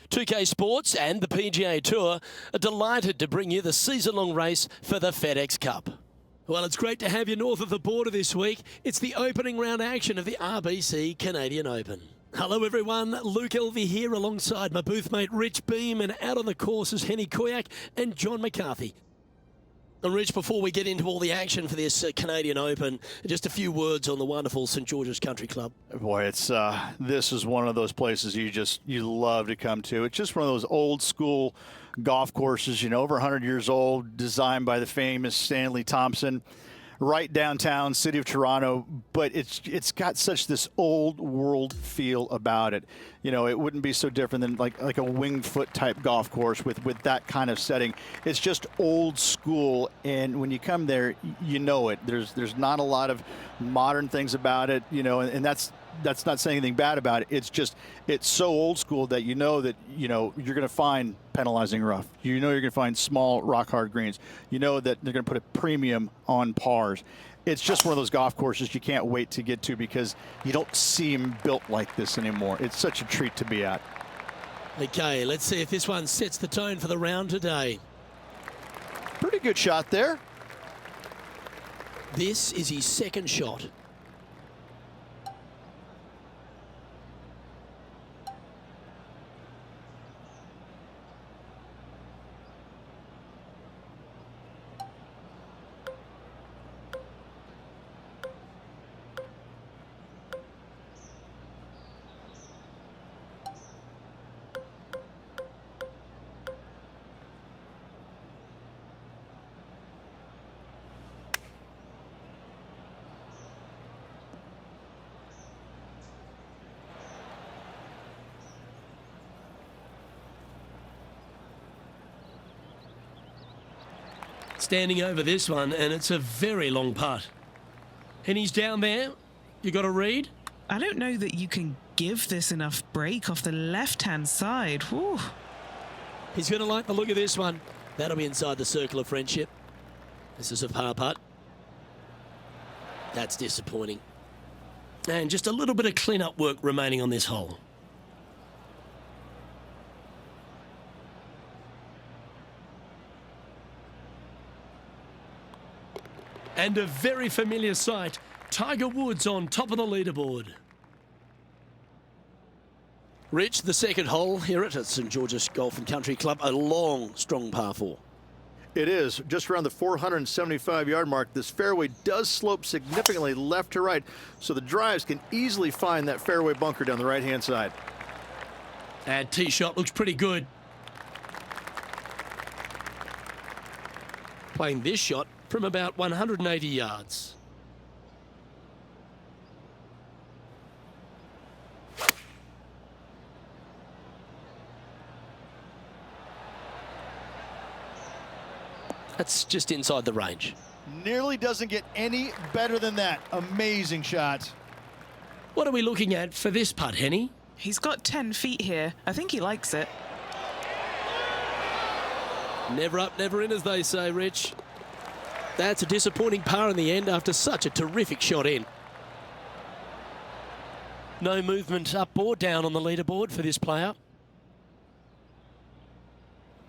2K Sports and the PGA Tour are delighted to bring you the season-long race for the FedEx Cup. Well, it's great to have you north of the border this week. It's the opening round action of the RBC Canadian Open. Hello everyone, Luke Elvey here alongside my booth mate Rich Beam, and out on the course is Henny Koyak and John McCarthy. And Rich, before we get into all the action for this Canadian Open, just a few words on the wonderful St George's Country Club. Boy, it's this is one of those places you love to come to. It's just one of those old school golf courses, you know, over 100 years old, designed by the famous Stanley Thompson, right downtown city of Toronto, but it's got such this old world feel about it. You know, it wouldn't be so different than like a Winged Foot type golf course with that kind of setting. It's just old school, and when you come there, you know it. There's not a lot of modern things about it, you know, and that's not saying anything bad about it. It's so old school that you know you're going to find penalizing rough. You know you're going to find small rock hard greens. You know that they're going to put a premium on pars. It's just one of those golf courses you can't wait to get to because you don't see them built like this anymore. It's such a treat to be at. Okay, let's see if this one sets the tone for the round today. Pretty good shot there. This is his second shot. Standing over this one, and it's a very long putt. And he's down there. You got a read? I don't know that you can give this enough break off the left-hand side. Whew. He's going to like the look of this one. That'll be inside the circle of friendship. This is a par putt. That's disappointing. And just a little bit of clean-up work remaining on this hole. And a very familiar sight, Tiger Woods on top of the leaderboard. Rich, the second hole here at St George's Golf and Country Club, a long, strong par 4. It is just around the 475-yard mark. This fairway does slope significantly left to right, so the drives can easily find that fairway bunker down the right-hand side. And tee shot looks pretty good. Playing this shot from about 180 yards. That's just inside the range. Nearly doesn't get any better than that. Amazing shot. What are we looking at for this putt, Henny? He's got 10 feet here. I think he likes it. Never up, never in, as they say, Rich. That's a disappointing par in the end after such a terrific shot in. No movement up or down on the leaderboard for this player.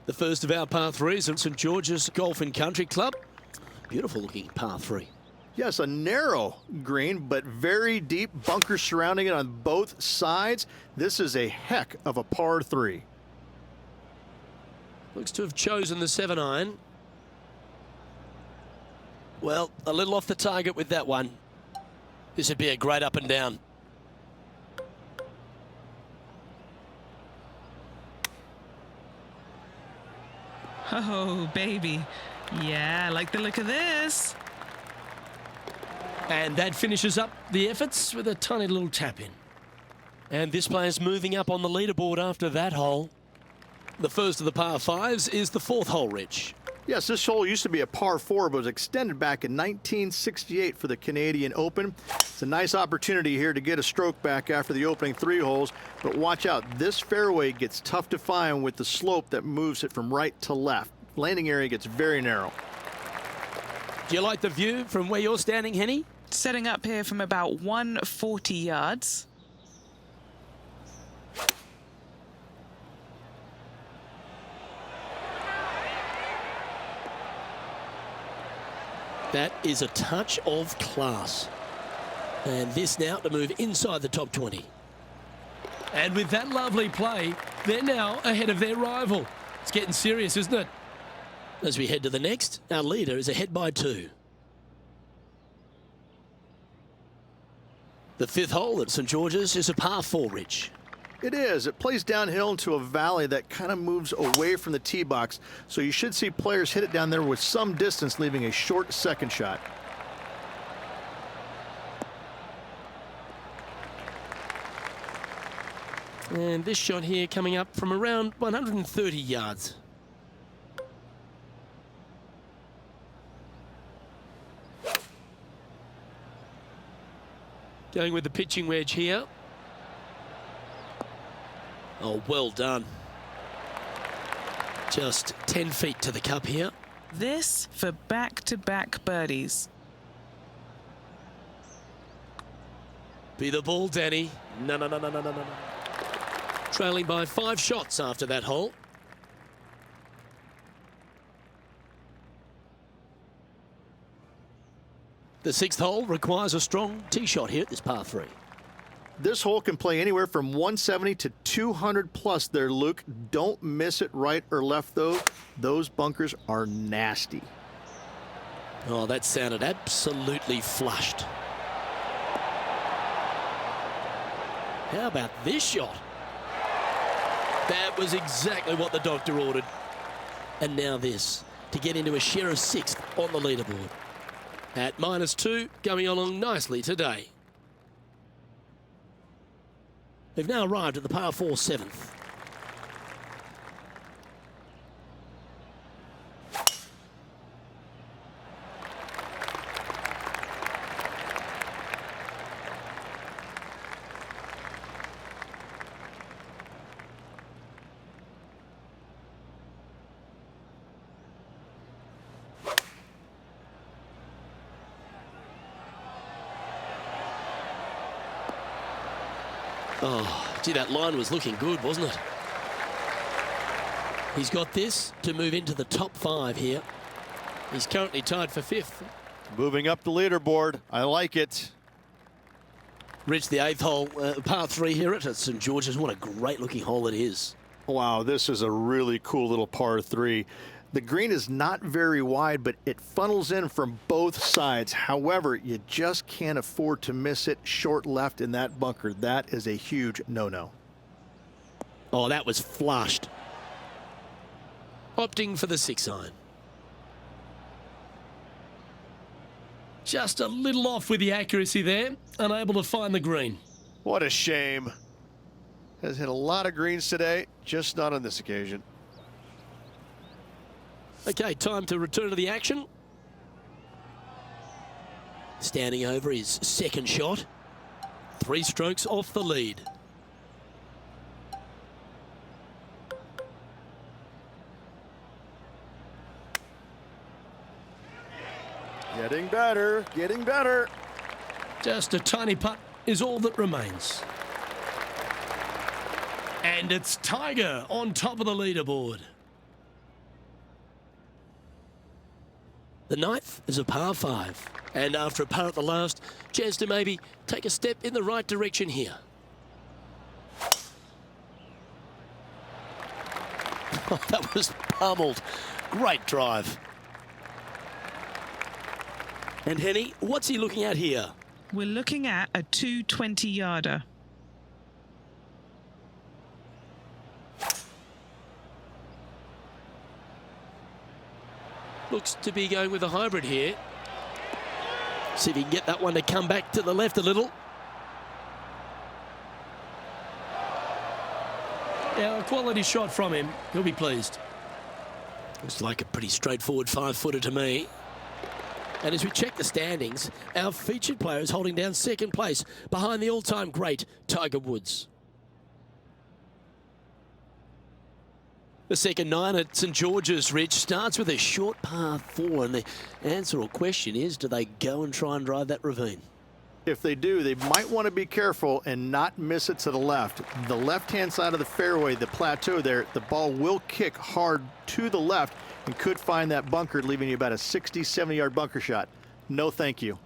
The first of our par 3s at St George's Golf and Country Club. Beautiful looking par 3. Yes, a narrow green, but very deep bunkers surrounding it on both sides. This is a heck of a par 3. Looks to have chosen the 7-iron. Well, a little off the target with that one. This would be a great up and down. Oh, baby. Yeah, I like the look of this. And that finishes up the efforts with a tiny little tap in. And this player's moving up on the leaderboard after that hole. The first of the par 5s is the 4th hole, Rich. Yes, this hole used to be a par 4, but was extended back in 1968 for the Canadian Open. It's a nice opportunity here to get a stroke back after the opening 3 holes, but watch out. This fairway gets tough to find with the slope that moves it from right to left. Landing area gets very narrow. Do you like the view from where you're standing, Henny? Setting up here from about 140 yards. That is a touch of class. And this now to move inside the top 20. And with that lovely play, they're now ahead of their rival. It's getting serious, isn't it? As we head to the next, our leader is ahead by 2. The 5th hole at St George's is a par 4, Rich. It is. It plays downhill into a valley that kind of moves away from the tee box, so you should see players hit it down there with some distance, leaving a short second shot. And this shot here coming up from around 130 yards. Going with the pitching wedge here. Oh, well done. Just 10 feet to the cup here. This for back-to-back birdies. Be the ball, Danny. No. Trailing by 5 shots after that hole. The 6th hole requires a strong tee shot here at this par 3. This hole can play anywhere from 170 to 200 plus there, Luke. Don't miss it right or left, though. Those bunkers are nasty. Oh, that sounded absolutely flushed. How about this shot? That was exactly what the doctor ordered. And now this, to get into a share of 6th on the leaderboard. At -2, going along nicely today. They've now arrived at the par 4 7th. Oh, gee, that line was looking good, wasn't it? He's got this to move into the top 5 here. He's currently tied for 5th. Moving up the leaderboard. I like it. Rich, the 8th hole, par 3 here at St George's. What a great looking hole it is. Wow, this is a really cool little par 3. The green is not very wide, but it funnels in from both sides. However, you just can't afford to miss it short left in that bunker. That is a huge no-no. Oh, that was flushed. Opting for the 6 iron. Just a little off with the accuracy there. Unable to find the green. What a shame. Has hit a lot of greens today, just not on this occasion. Okay, time to return to the action. Standing over his 2nd shot. 3 strokes off the lead. Getting better, getting better. Just a tiny putt is all that remains. And it's Tiger on top of the leaderboard. The 9th is a par 5. And after a par at the last, chance to maybe take a step in the right direction here. Oh, that was pummeled. Great drive. And Henny, what's he looking at here? We're looking at a 220-yarder. Looks to be going with a hybrid here. See if he can get that one to come back to the left a little. Yeah, a quality shot from him. He'll be pleased. Looks like a pretty straightforward 5-footer to me. And as we check the standings, our featured player is holding down 2nd place behind the all-time great Tiger Woods. The 2nd 9 at St George's, Rich, starts with a short par 4, and the answer or question is, do they go and try and drive that ravine? If they do, they might want to be careful and not miss it to the left. The left-hand side of the fairway, the plateau there, the ball will kick hard to the left and could find that bunker, leaving you about a 60, 70-yard bunker shot. No, thank you.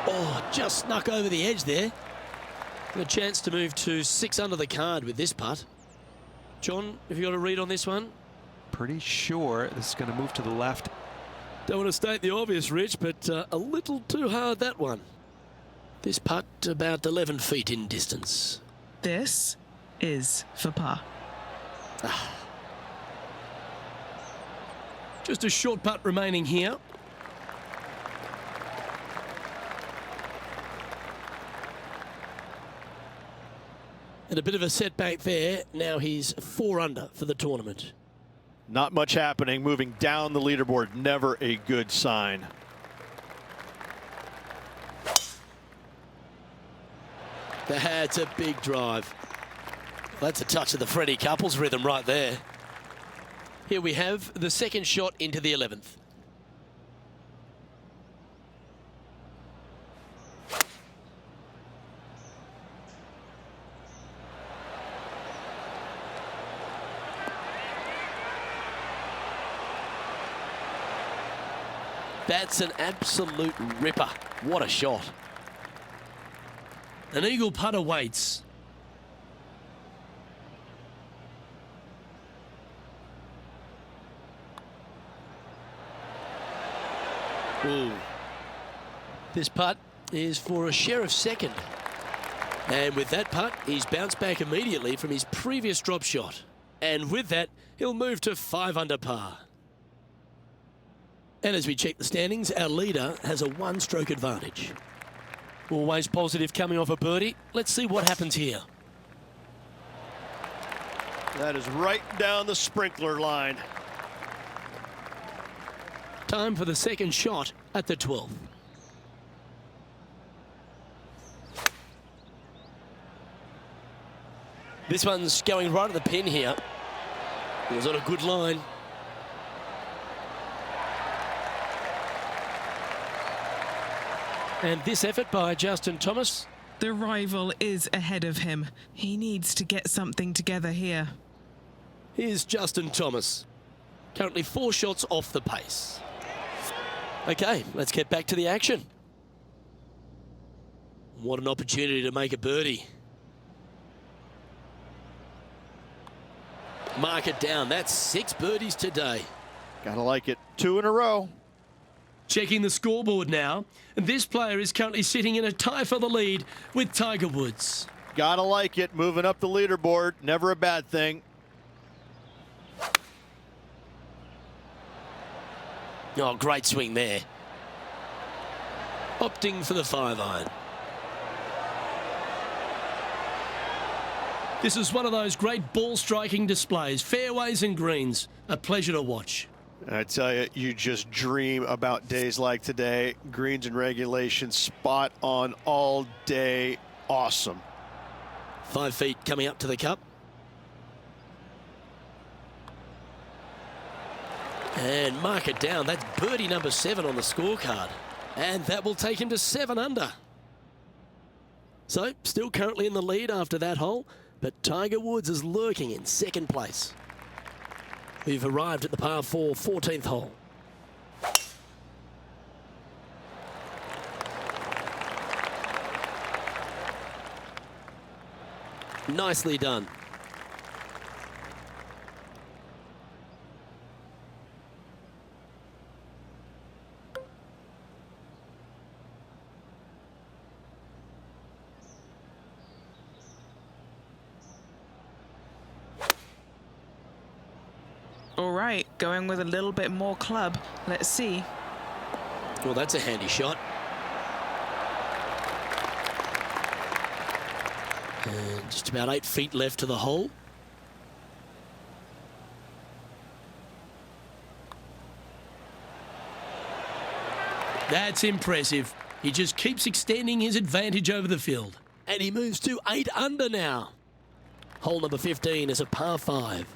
Oh, just snuck over the edge there. Got a chance to move to 6 under the card with this putt. John, have you got a read on this one? Pretty sure this is going to move to the left. Don't want to state the obvious, Rich, but a little too hard, that one. This putt about 11 feet in distance. This is for par. Just a short putt remaining here. And a bit of a setback there. Now he's 4 under for the tournament. Not much happening. Moving down the leaderboard, never a good sign. That's a big drive. That's a touch of the Freddie Couples rhythm right there. Here we have the second shot into the 11th. That's an absolute ripper. What a shot. An eagle putt awaits. Ooh. This putt is for a sheriff second. And with that putt, he's bounced back immediately from his previous drop shot. And with that, he'll move to 5 under par. And as we check the standings, our leader has a 1-stroke advantage. Always positive coming off a birdie. Let's see what happens here. That is right down the sprinkler line. Time for the second shot at the 12th. This one's going right at the pin here. It was on a good line. And this effort by Justin Thomas. The rival is ahead of him. He needs to get something together here. Here's Justin Thomas. Currently 4 shots off the pace. Okay, let's get back to the action. What an opportunity to make a birdie. Mark it down. That's 6 birdies today. Gotta like it. 2 in a row. Checking the scoreboard now. And this player is currently sitting in a tie for the lead with Tiger Woods. Gotta like it. Moving up the leaderboard. Never a bad thing. Oh, great swing there. Opting for the 5-iron. This is one of those great ball striking displays. Fairways and greens. A pleasure to watch. I tell you, you just dream about days like today. Greens and regulation, spot on all day. Awesome. 5 feet coming up to the cup. And mark it down. That's birdie number 7 on the scorecard. And that will take him to 7 under. So, still currently in the lead after that hole, but Tiger Woods is lurking in second place. We've arrived at the par 4 14th hole. Nicely done. All right, going with a little bit more club. Let's see. Well, that's a handy shot. And just about 8 feet left to the hole. That's impressive. He just keeps extending his advantage over the field. And he moves to 8 under now. Hole number 15 is a par 5.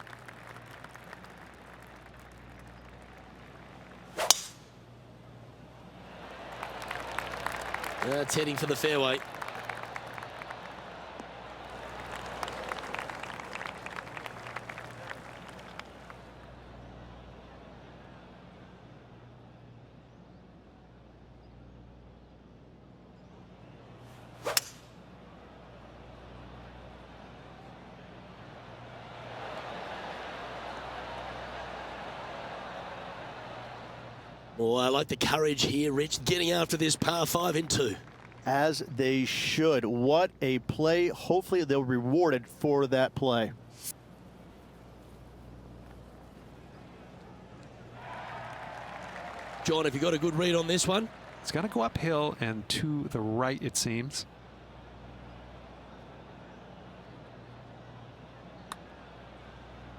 That's heading for the fairway. Oh, I like the courage here, Rich, getting after this par 5 in 2. As they should. What a play. Hopefully they'll be rewarded for that play. John, have you got a good read on this one? It's going to go uphill and to the right, it seems.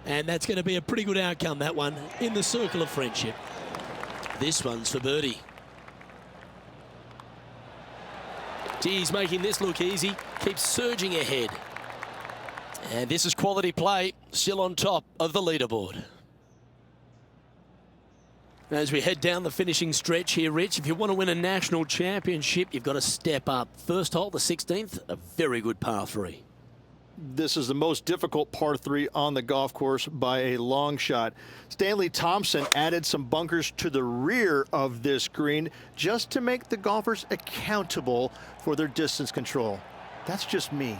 And that's going to be a pretty good outcome, that one, in the circle of friendship. This one's for birdie. He's making this look easy, keeps surging ahead. And this is quality play, still on top of the leaderboard. As we head down the finishing stretch here, Rich, if you want to win a national championship, you've got to step up. First hole, the 16th, a very good par 3. This is the most difficult par 3 on the golf course by a long shot. Stanley Thompson added some bunkers to the rear of this green just to make the golfers accountable for their distance control. That's just mean.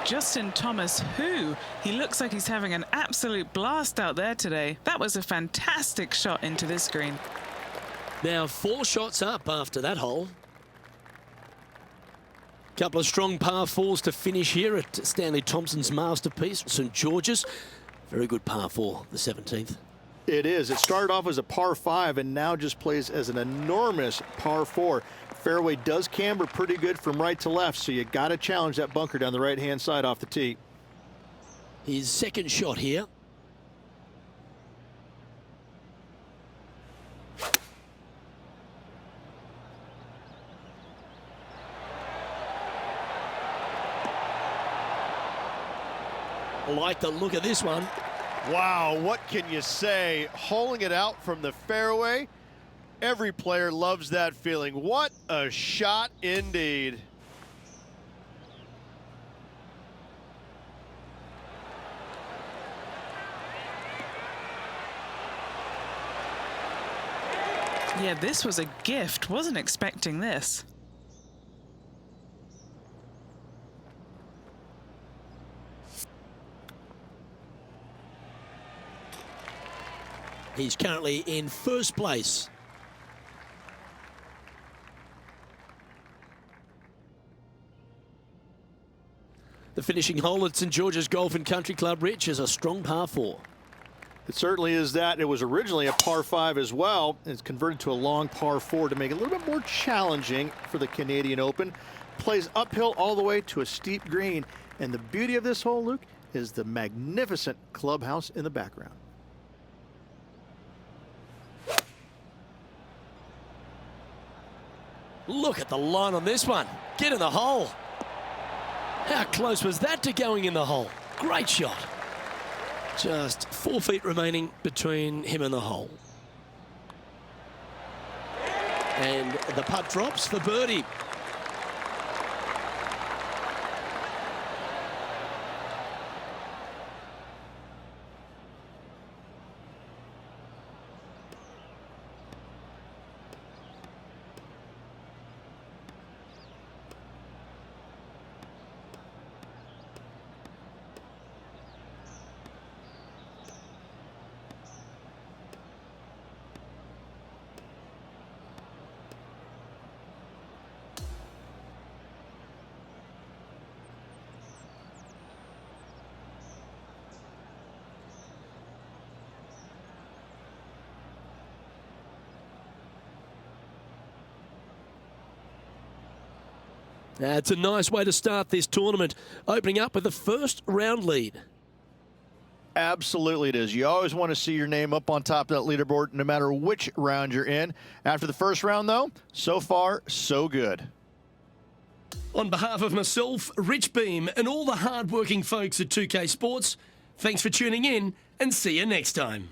Justin Thomas, he looks like he's having an absolute blast out there today. That was a fantastic shot into this green. Now 4 shots up after that hole. Couple of strong par 4s to finish here at Stanley Thompson's masterpiece, St. George's. Very good par 4, the 17th. It is. It started off as a par 5 and now just plays as an enormous par 4. Fairway does camber pretty good from right to left, so you got to challenge that bunker down the right-hand side off the tee. His second shot here. I like the look of this one. Wow, what can you say? Holing it out from the fairway. Every player loves that feeling. What a shot indeed. Yeah, this was a gift. Wasn't expecting this. He's currently in first place. The finishing hole at St. George's Golf and Country Club, Rich, is a strong par 4. It certainly is that. It was originally a par 5 as well. It's converted to a long par 4 to make it a little bit more challenging for the Canadian Open. Plays uphill all the way to a steep green. And the beauty of this hole, Luke, is the magnificent clubhouse in the background. Look at the line on this one. Get in the hole. How close was that to going in the hole? Great shot. Just 4 feet remaining between him and the hole. And the putt drops for birdie. That's a nice way to start this tournament, opening up with the first round lead. Absolutely it is. You always want to see your name up on top of that leaderboard, no matter which round you're in. After the first round, though, so far, so good. On behalf of myself, Rich Beam, and all the hard-working folks at 2K Sports, thanks for tuning in, and see you next time.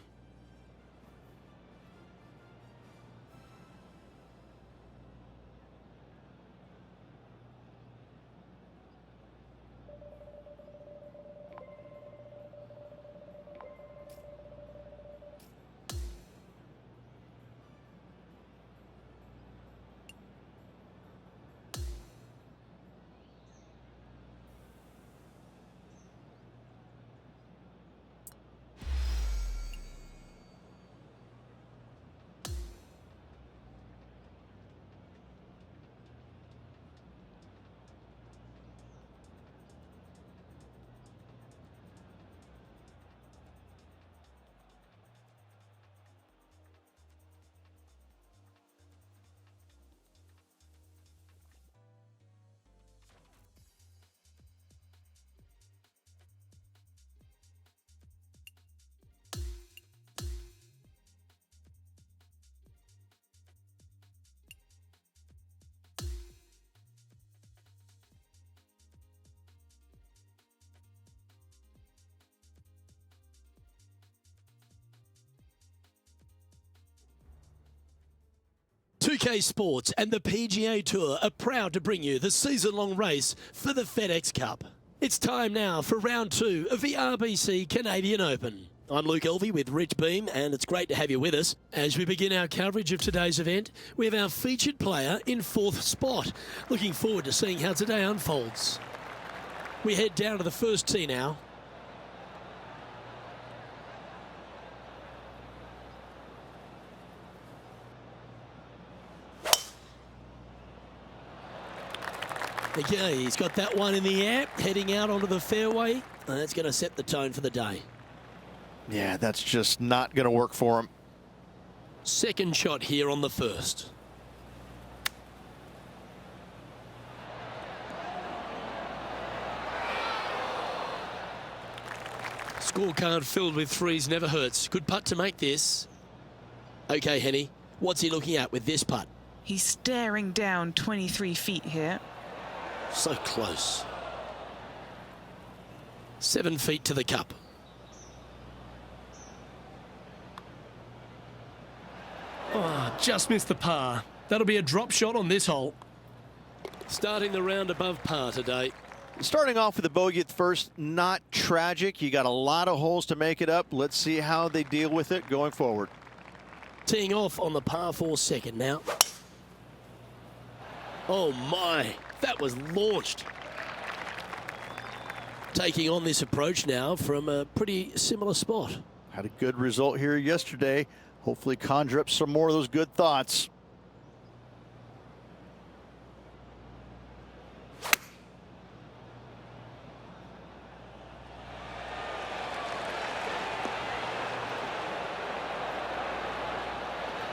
.2K Sports and the PGA Tour are proud to bring you the season-long race for the FedEx Cup. It's time now for round 2 of the RBC Canadian Open. I'm Luke Elvey with Rich Beam, and it's great to have you with us. As we begin our coverage of today's event, we have our featured player in 4th spot. Looking forward to seeing how today unfolds. We head down to the first tee now. Okay, he's got that one in the air, heading out onto the fairway, and that's going to set the tone for the day. Yeah, that's just not going to work for him. Second shot here on the first. Scorecard filled with threes never hurts. Good putt to make this. Okay, Henny, what's he looking at with this putt? He's staring down 23 feet here. So close. 7 feet to the cup. Oh, just missed the par. That'll be a drop shot on this hole. Starting the round above par today. Starting off with a bogey at first, not tragic. You got a lot of holes to make it up. Let's see how they deal with it going forward. Teeing off on the par 4 second now. Oh my, that was launched. Taking on this approach now from a pretty similar spot. Had a good result here yesterday. Hopefully conjure up some more of those good thoughts.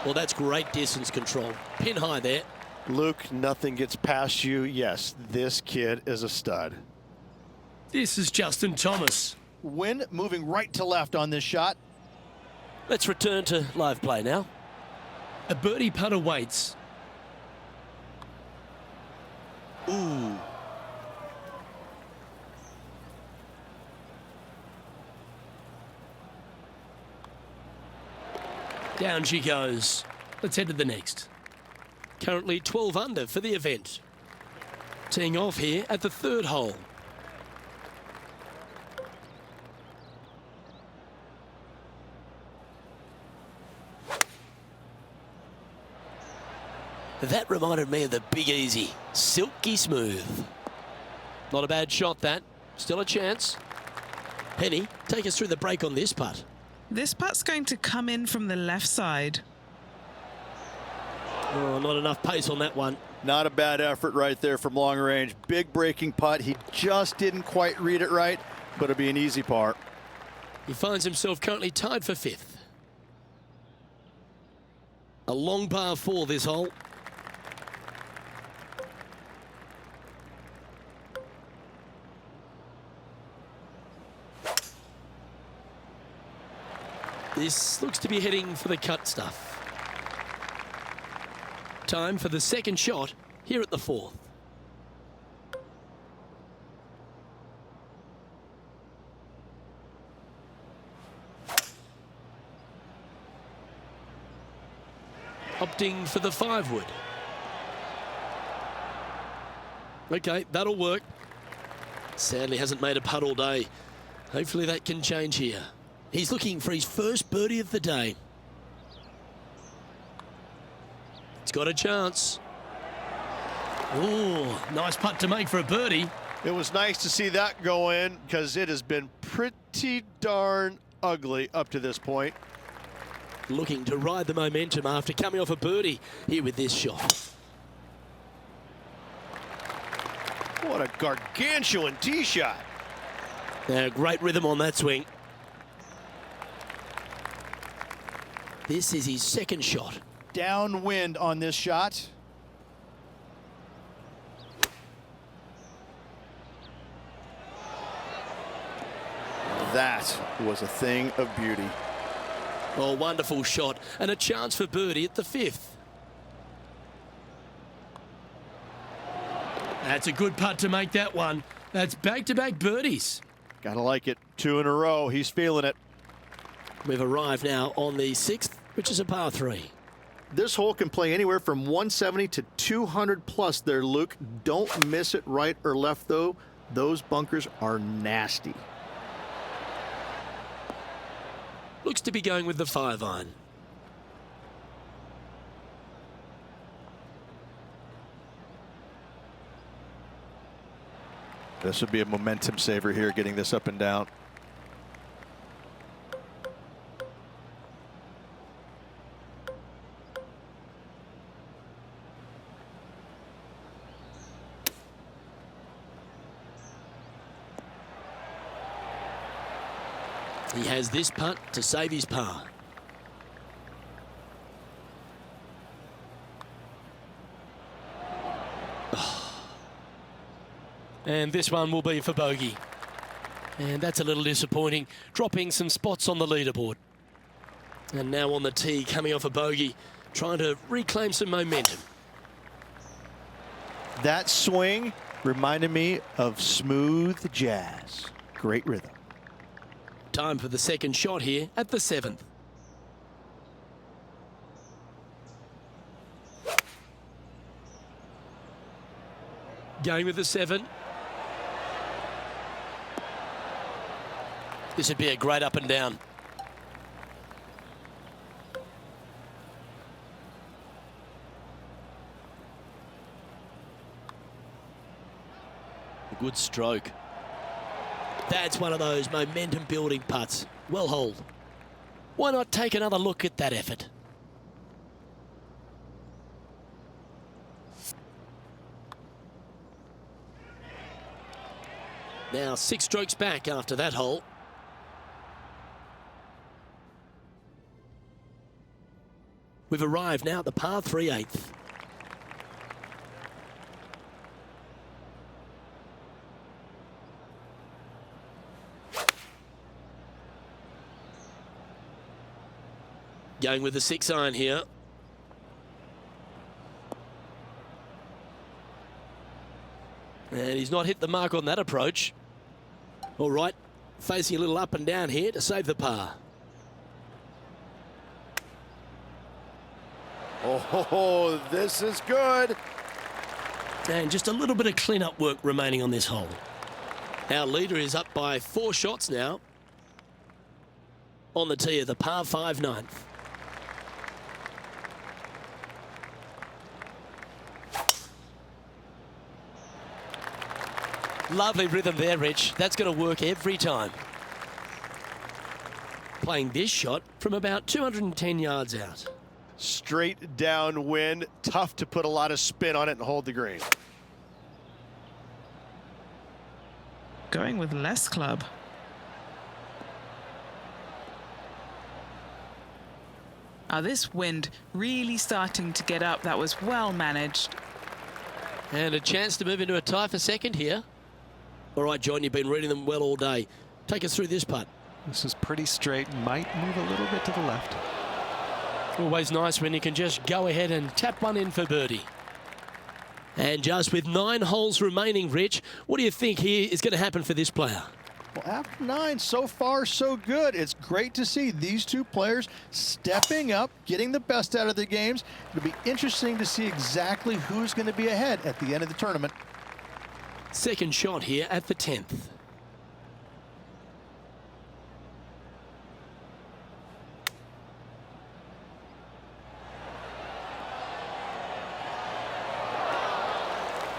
Well, that's great distance control. Pin high there. Luke, nothing gets past you. Yes, this kid is a stud. This is Justin Thomas. Wind moving right to left on this shot. Let's return to live play now. A birdie putt awaits. Ooh. Down she goes. Let's head to the next. Currently 12 under for the event. Teeing off here at the 3rd hole. That reminded me of the Big Easy. Silky smooth. Not a bad shot, that. Still a chance. Penny, take us through the break on this putt. This putt's going to come in from the left side. Oh, not enough pace on that one. Not a bad effort right there from long range. Big breaking putt. He just didn't quite read it right, but it'll be an easy par. He finds himself currently tied for 5th. A long par 4 this hole. This looks to be heading for the cut stuff. Time for the second shot here at the 4th. Opting for the 5-wood. Okay, that'll work. Sadly hasn't made a putt all day. Hopefully that can change here. He's looking for his first birdie of the day. He's got a chance. Oh, nice putt to make for a birdie. It was nice to see that go in because it has been pretty darn ugly up to this point. Looking to ride the momentum after coming off a birdie here with this shot. What a gargantuan tee shot. Great rhythm on that swing. This is his second shot. Downwind on this shot. That was a thing of beauty. Oh, wonderful shot and a chance for birdie at the 5th. That's a good putt to make that one. That's back-to-back birdies. Gotta like it. 2 in a row. He's feeling it. We've arrived now on the 6th, which is a par 3. This hole can play anywhere from 170 to 200 plus there, Luke. Don't miss it right or left, though. Those bunkers are nasty. Looks to be going with the 5-iron. This would be a momentum saver here, getting this up and down. He has this putt to save his par. And this one will be for bogey. And that's a little disappointing, dropping some spots on the leaderboard. And now on the tee, coming off a bogey, trying to reclaim some momentum. That swing reminded me of smooth jazz. Great rhythm. Time for the second shot here at the 7th. Going with the 7. This would be a great up and down. A good stroke. That's one of those momentum building putts. Well holed. Why not take another look at that effort? Now 6 strokes back after that hole. We've arrived now at the par 3/8. Going with the 6-iron here. And he's not hit the mark on that approach. All right, facing a little up and down here to save the par. Oh, this is good. And just a little bit of clean-up work remaining on this hole. Our leader is up by 4 shots now. On the tee of the par 5 9th. Lovely rhythm there, Rich. That's going to work every time. Playing this shot from about 210 yards out. Straight downwind. Tough to put a lot of spin on it and hold the green. Going with less club. This wind really starting to get up. That was well managed. And a chance to move into a tie for second here. All right, John, you've been reading them well all day. Take us through this putt. This is pretty straight. Might move a little bit to the left. Always nice when you can just go ahead and tap one in for birdie. And just with 9 holes remaining, Rich, what do you think here is going to happen for this player? Well, after 9, so far so good. It's great to see these two players stepping up, getting the best out of the games. It'll be interesting to see exactly who's going to be ahead at the end of the tournament. Second shot here at the 10th.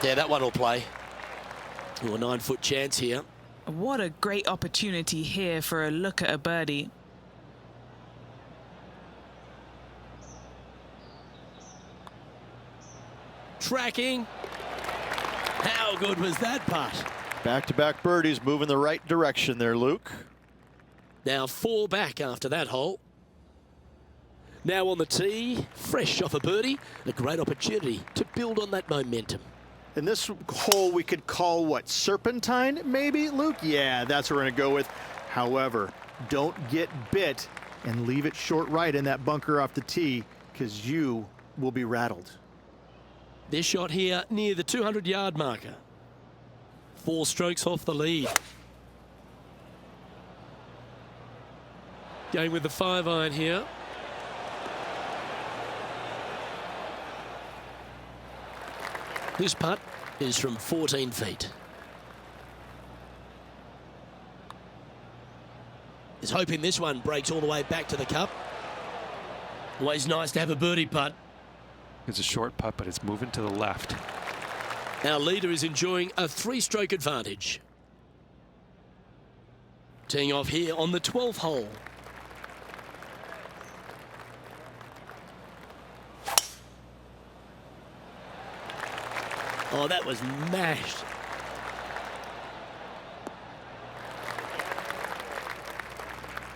Yeah, that one will play. Ooh, a 9-foot chance here. What a great opportunity here for a look at a birdie. Tracking. How good was that putt? Back-to-back birdies moving the right direction there, Luke. Now 4 back after that hole. Now on the tee, fresh off a birdie, a great opportunity to build on that momentum. In this hole, we could call what, serpentine, maybe, Luke? Yeah, that's what we're going to go with. However, don't get bit and leave it short right in that bunker off the tee, because you will be rattled. This shot here near the 200-yard marker. 4 strokes off the lead. Going with the 5-iron here. This putt is from 14 feet. He's hoping this one breaks all the way back to the cup. Always nice to have a birdie putt. It's a short putt, but it's moving to the left. Our leader is enjoying a 3-stroke advantage. Teeing off here on the 12th hole. Oh, that was mashed.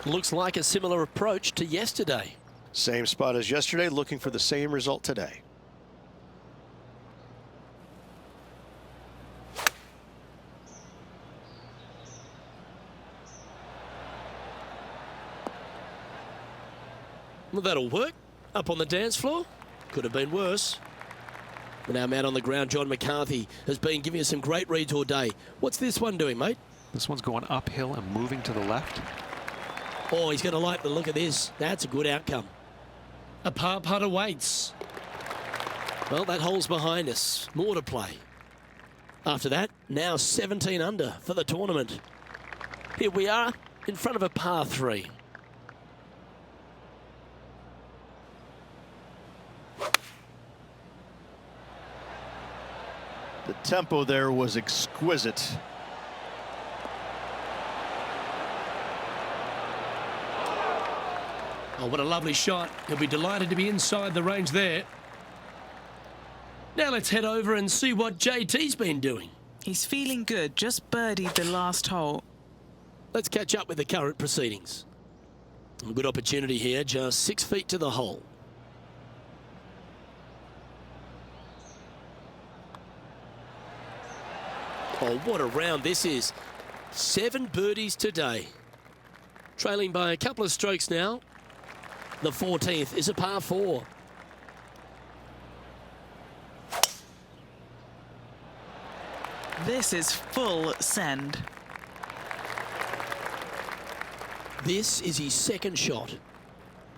Looks like a similar approach to yesterday. Same spot as yesterday, looking for the same result today. Well, that'll work. Up on the dance floor. Could have been worse. And our man on the ground, John McCarthy, has been giving us some great reads all day. What's this one doing, mate? This one's going uphill and moving to the left. Oh, he's going to like the look of this. That's a good outcome. A par putt awaits. Well, that hole's behind us. More to play. After that, now 17 under for the tournament. Here we are in front of a par 3. The tempo there was exquisite. Oh, what a lovely shot. He'll be delighted to be inside the range there. Now let's head over and see what JT's been doing. He's feeling good, just birdied the last hole. Let's catch up with the current proceedings. A good opportunity here, just 6 feet to the hole. Oh, what a round this is. 7 birdies today. Trailing by a couple of strokes now. The 14th is a par 4. This is full send. This is his second shot.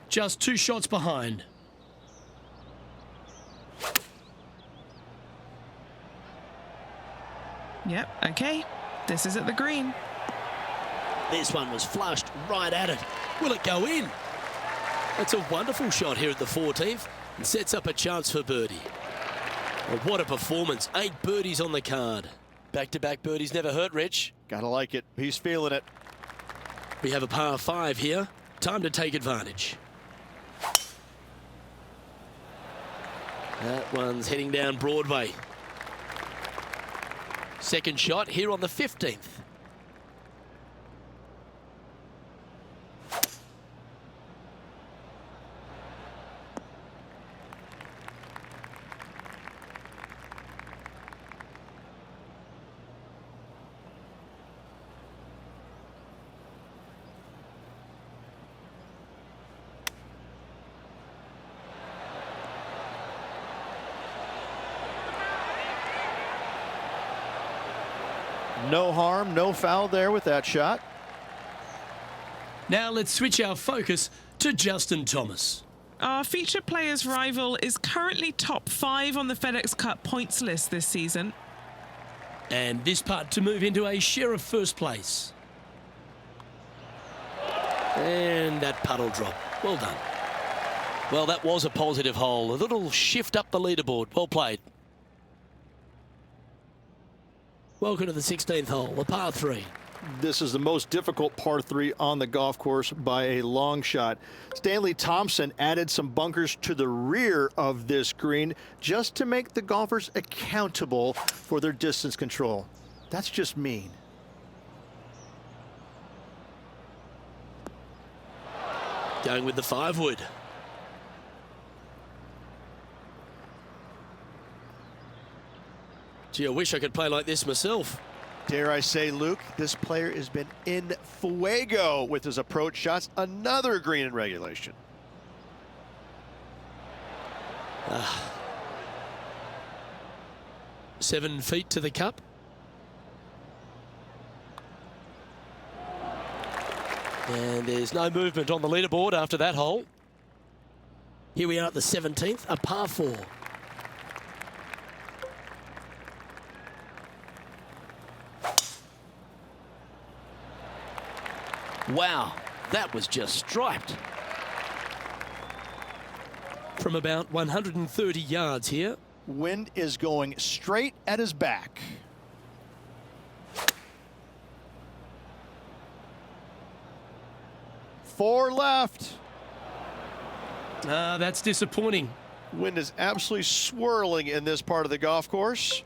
Just 2 shots behind. Yep, okay. This is at the green. This one was flushed right at it. Will it go in? That's a wonderful shot here at the 14th and sets up a chance for birdie. Well, what a performance. 8 birdies on the card. Back-to-back birdies never hurt, Rich. Gotta like it. He's feeling it. We have a par 5 here. Time to take advantage. That one's heading down Broadway. Second shot here on the 15th. No harm, no foul there with that shot. Now let's switch our focus to Justin Thomas. Our feature player's rival is currently top 5 on the FedEx Cup points list this season. And this putt to move into a share of first place. And that putt will drop. Well done. Well, that was a positive hole. A little shift up the leaderboard. Well played. Welcome to the 16th hole, the par 3. This is the most difficult par 3 on the golf course by a long shot. Stanley Thompson added some bunkers to the rear of this green just to make the golfers accountable for their distance control. That's just mean. Going with the 5-wood. Gee, I wish I could play like this myself. Dare I say, Luke, this player has been in fuego with his approach shots. Another green in regulation. 7 feet to the cup. And there's no movement on the leaderboard after that hole. Here we are at the 17th, a par 4. Wow, that was just striped. From about 130 yards here. Wind is going straight at his back. Four left. That's disappointing. Wind is absolutely swirling in this part of the golf course.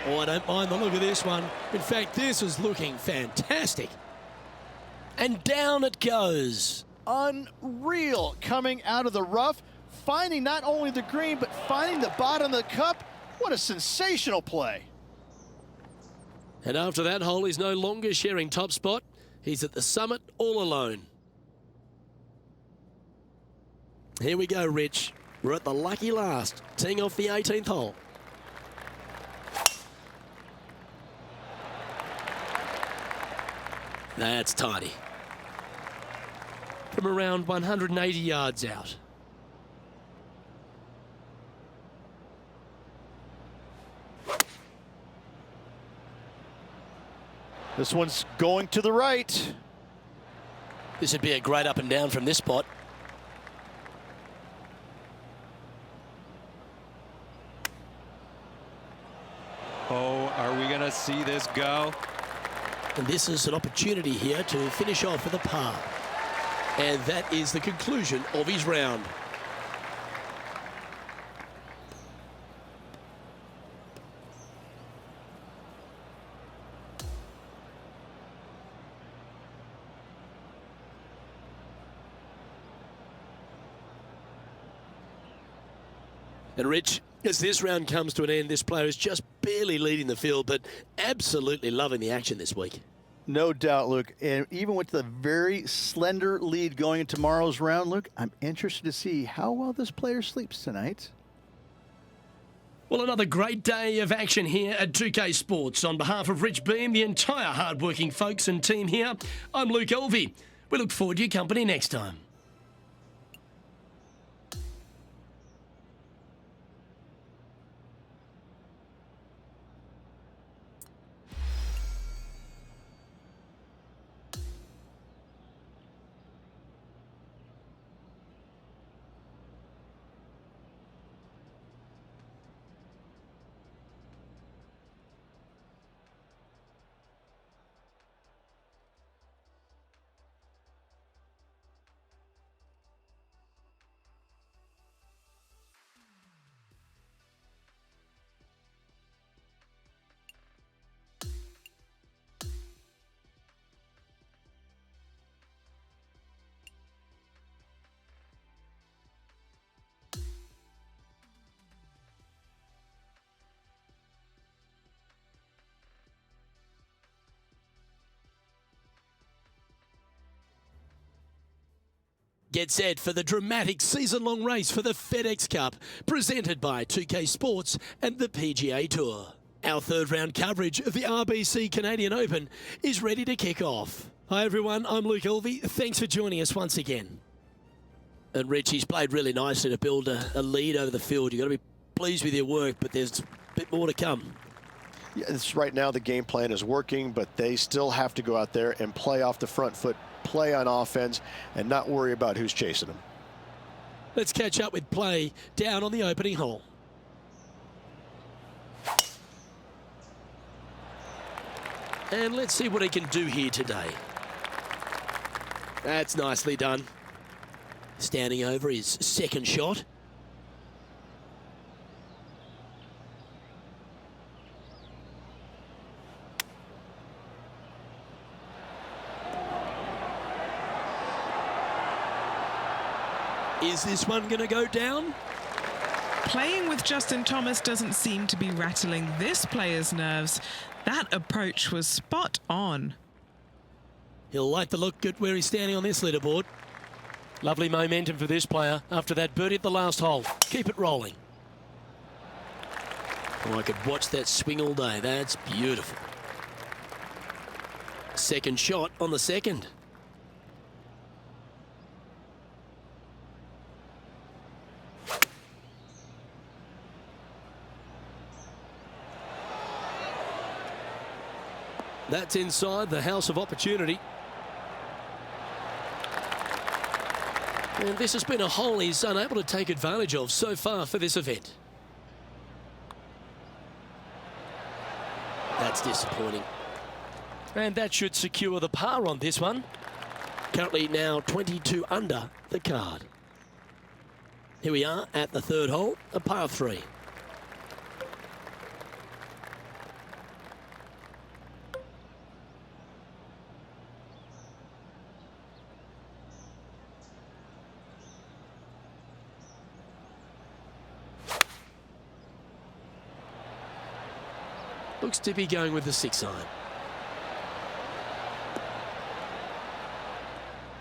Oh, I don't mind the look of this one. In fact, this is looking fantastic. And down it goes. Unreal, coming out of the rough, finding not only the green, but finding the bottom of the cup. What a sensational play. And after that hole, he's no longer sharing top spot. He's at the summit all alone. Here we go, Rich. We're at the lucky last, teeing off the 18th hole. That's tidy. From around 180 yards out. This one's going to the right. This would be a great up and down from this spot. Oh, are we going to see this go? And this is an opportunity here to finish off with a par. And that is the conclusion of his round. And Rich, as this round comes to an end, this player is just barely leading the field, but absolutely loving the action this week. No doubt, Luke. And even with the very slender lead going into tomorrow's round, Luke, I'm interested to see how well this player sleeps tonight. Well, another great day of action here at 2K Sports. On behalf of Rich Beam, the entire hard-working folks and team here, I'm Luke Elvey. We look forward to your company next time. Get set for the dramatic season-long race for the FedEx Cup, presented by 2K Sports and the PGA Tour. Our third round coverage of the RBC Canadian Open is ready to kick off. Hi everyone, I'm Luke Elvey. Thanks for joining us once again. And Richie's played really nicely to build a lead over the field. You've got to be pleased with your work, but there's a bit more to come. Yeah, right now the game plan is working, but they still have to go out there and play off the front foot, play on offense, and not worry about who's chasing them. Let's catch up with play down on the opening hole. And let's see what he can do here today. That's nicely done. Standing over his second shot. Is this one going to go down? Playing with Justin Thomas doesn't seem to be rattling this player's nerves. That approach was spot on. He'll like the look at where he's standing on this leaderboard. Lovely momentum for this player after that birdie at the last hole. Keep it rolling. Oh, I could watch that swing all day. That's beautiful. Second shot on the second. That's inside the house of opportunity. And this has been a hole he's unable to take advantage of so far for this event. That's disappointing. And that should secure the par on this one. Currently now 22 under the card. Here we are at the third hole, a par 3. Looks to be going with the 6-iron.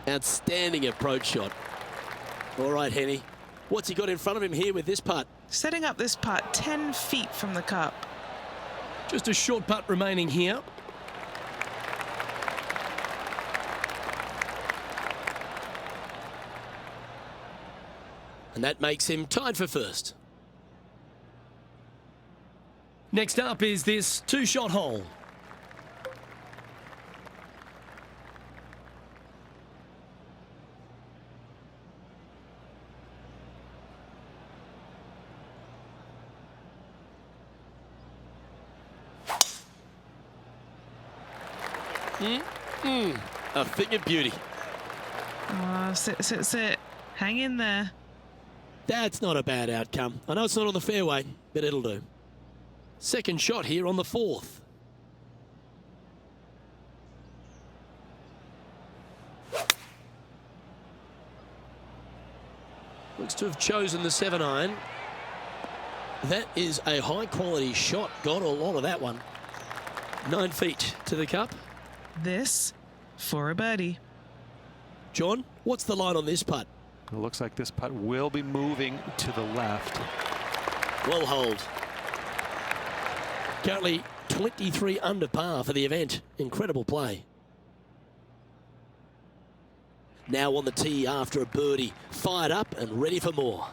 Outstanding approach shot. All right, Henny. What's he got in front of him here with this putt? Setting up this putt 10 feet from the cup. Just a short putt remaining here. And that makes him tied for first. Next up is this 2-shot hole. A thing of beauty. Oh, sit. Hang in there. That's not a bad outcome. I know it's not on the fairway, but it'll do. Second shot here on the 4th. Looks to have chosen the 7-iron. That is a high-quality shot. Got a lot of that one. 9 feet to the cup. This for a birdie. John, what's the line on this putt? It looks like this putt will be moving to the left. Well hold. Currently 23 under par for the event. Incredible play. Now on the tee after a birdie. Fired up and ready for more.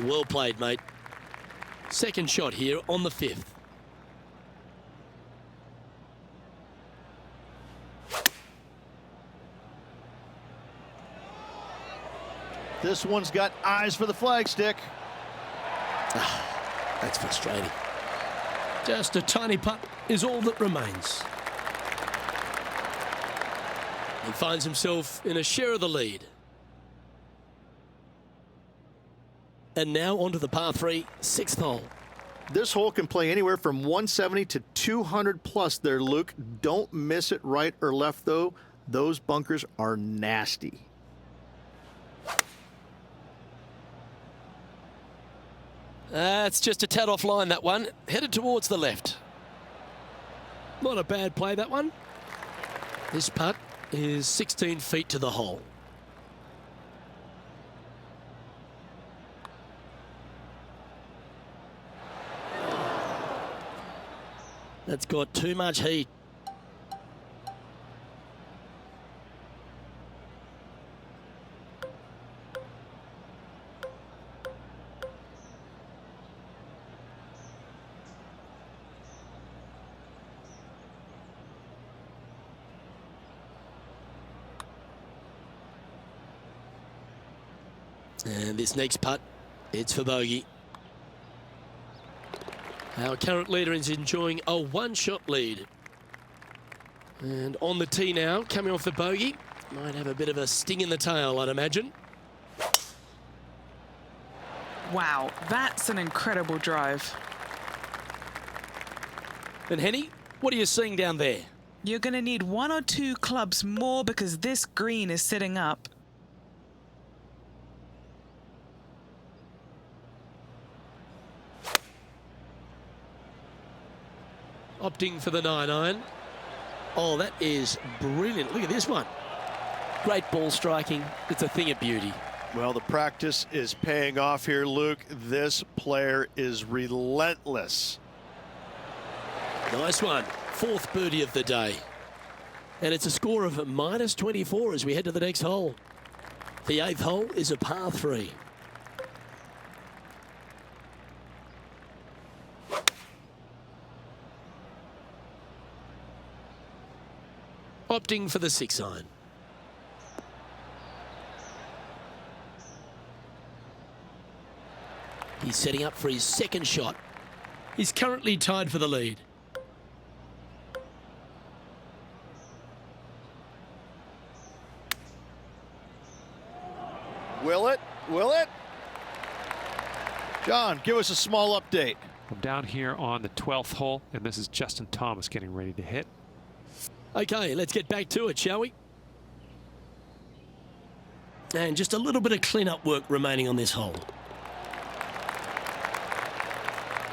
Well played, mate. Second shot here on the 5th. This one's got eyes for the flagstick. That's frustrating. Just a tiny putt is all that remains. He finds himself in a share of the lead. And now onto the par 3, 6th hole. This hole can play anywhere from 170 to 200 plus there, Luke. Don't miss it right or left, though. Those bunkers are nasty. It's just a tad offline, that one. Headed towards the left. Not a bad play, that one. This putt is 16 feet to the hole. That's got too much heat. And this next putt, it's for bogey. Our current leader is enjoying a one-shot lead. And on the tee now, coming off the bogey. Might have a bit of a sting in the tail, I'd imagine. Wow, that's an incredible drive. And Henny, what are you seeing down there? You're going to need 1 or 2 clubs more because this green is sitting up. Opting for the 9-iron. Oh, that is brilliant. Look at this one. Great ball striking. It's a thing of beauty. Well, the practice is paying off here, Luke. This player is relentless. Nice one. 4th birdie of the day. And it's a score of -24 as we head to the next hole. The 8th hole is a par 3. Opting for the 6-iron. He's setting up for his second shot. He's currently tied for the lead. Will it? Will it? John, give us a small update. I'm down here on the 12th hole, and this is Justin Thomas getting ready to hit. Okay, let's get back to it, shall we? And just a little bit of clean-up work remaining on this hole.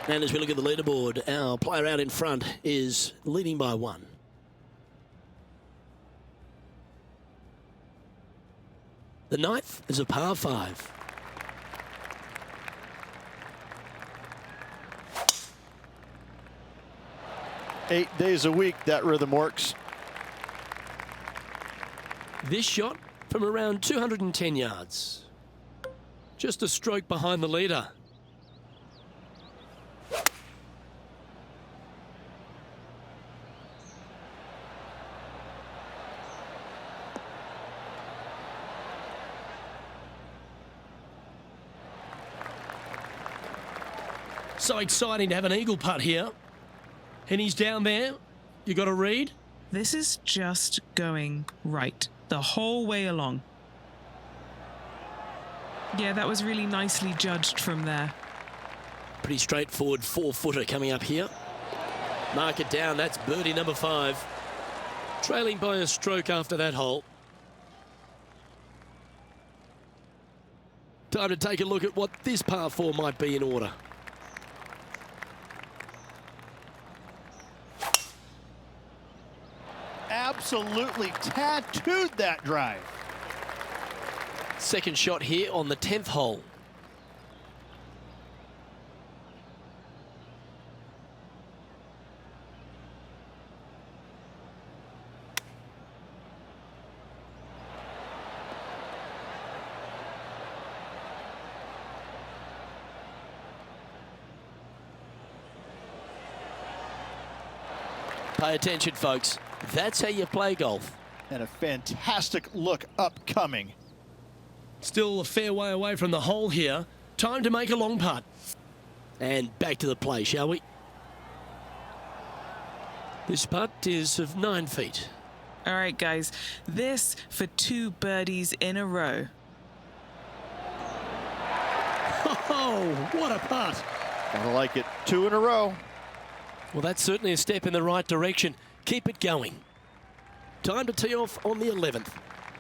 And as we look at the leaderboard, our player out in front is leading by 1. The 9th is a par 5. Eight days a week, that rhythm works. This shot from around 210 yards. Just a stroke behind the leader. So exciting to have an eagle putt here. And he's down there. You got a read? This is just going right the whole way along. Yeah, that was really nicely judged from there. Pretty straightforward 4-footer coming up here. Mark it down. That's birdie number 5. Trailing by a stroke after that hole. Time to take a look at what this par 4 might be in order. Absolutely tattooed that drive. Second shot here on the 10th hole. Pay attention, folks. That's how you play golf. And a fantastic look upcoming. Still a fair way away from the hole here. Time to make a long putt. And back to the play, shall we? This putt is of 9 feet. All right, guys, this for 2 birdies in a row. Oh, what a putt. I like it. 2 in a row. Well, that's certainly a step in the right direction. Keep it going. Time to tee off on the 11th.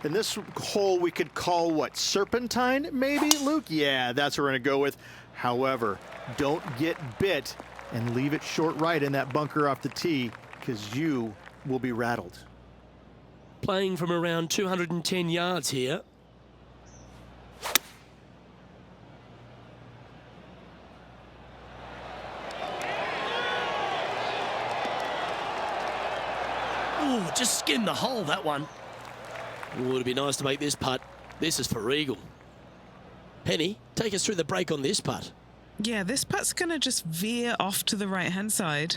And this hole we could call what, serpentine maybe, Luke? Yeah, that's what we're going to go with. However, don't get bit and leave it short right in that bunker off the tee. because you will be rattled. Playing from around 210 yards here. Ooh, just skimmed the hole, that one. Ooh, it'd be nice to make this putt. This is for eagle. Penny, take us through the break on this putt. Yeah, this putt's going to just veer off to the right-hand side.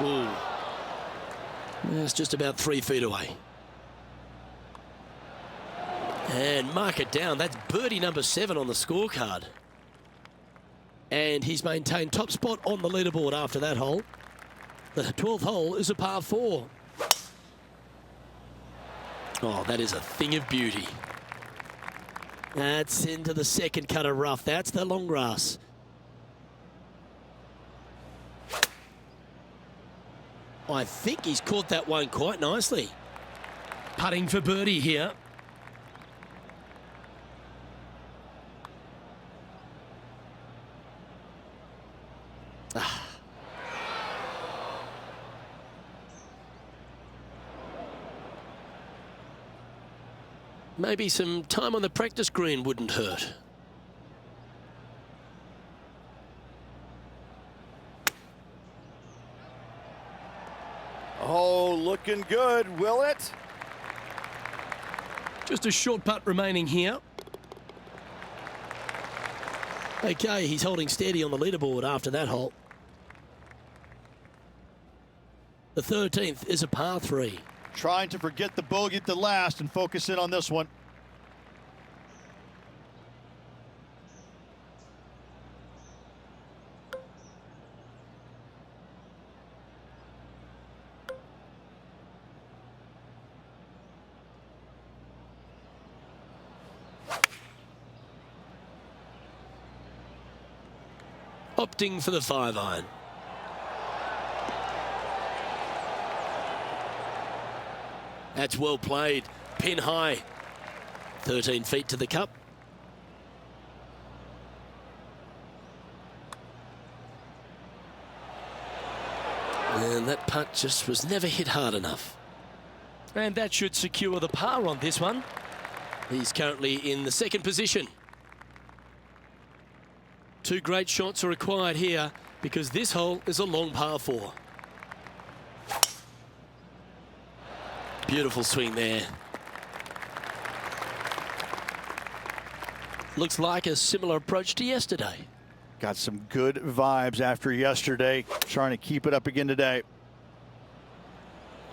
Ooh. It's just about 3 feet away. And mark it down. That's birdie number 7 on the scorecard. And he's maintained top spot on the leaderboard after that hole. The 12th hole is a par 4. Oh, that is a thing of beauty. That's into the second cut of rough. That's the long grass. I think he's caught that one quite nicely. Putting for birdie here. Maybe some time on the practice green wouldn't hurt. Oh, looking good, will it? Just a short putt remaining here. Okay, he's holding steady on the leaderboard after that hole. The 13th is a par 3. Trying to forget the bogey at the last and focus in on this one. Opting for the 5-iron. That's well played. Pin high. 13 feet to the cup. And that putt just was never hit hard enough. And that should secure the par on this one. He's currently in the second position. 2 great shots are required here because this hole is a long par 4. Beautiful swing there. Looks like a similar approach to yesterday. Got some good vibes after yesterday. Trying to keep it up again today.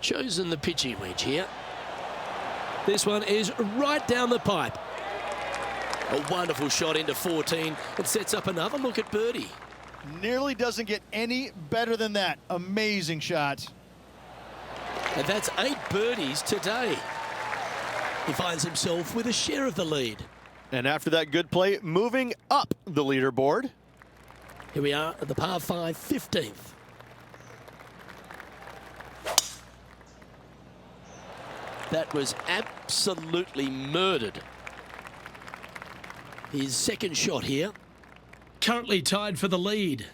Chosen the pitching wedge here. This one is right down the pipe. A wonderful shot into 14 and sets up another look at birdie. Nearly doesn't get any better than that. Amazing shot. And that's 8 birdies today. He finds himself with a share of the lead. And after that good play, moving up the leaderboard. Here we are at the par 5, 15th. That was absolutely murdered. His second shot here. Currently tied for the lead.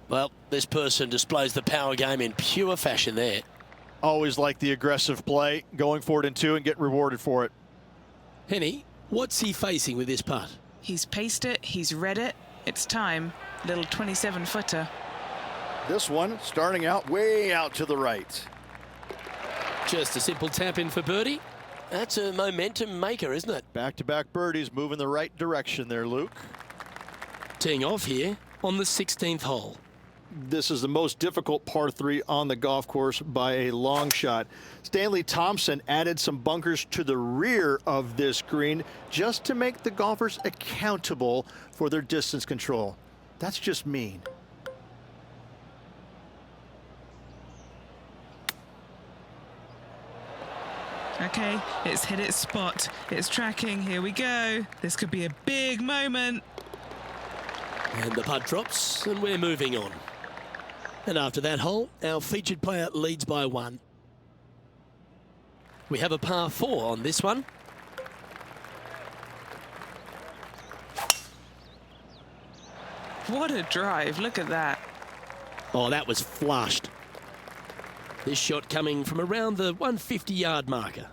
Well, this person displays the power game in pure fashion there. Always like the aggressive play, going for it in 2 and get rewarded for it. Henny, what's he facing with this putt? He's paced it, he's read it. It's time. Little 27-footer. This one starting out way out to the right. Just a simple tap in for birdie. That's a momentum maker, isn't it? Back-to-back birdies, moving the right direction there, Luke. Teeing off here on the 16th hole. This is the most difficult par 3 on the golf course by a long shot. Stanley Thompson added some bunkers to the rear of this green just to make the golfers accountable for their distance control. That's just mean. Okay, it's hit its spot. It's tracking. Here we go. This could be a big moment. And the putt drops, and we're moving on. And after that hole, our featured player leads by 1. We have a par 4 on this one. What a drive. Look at that. Oh, that was flushed. This shot coming from around the 150-yard marker.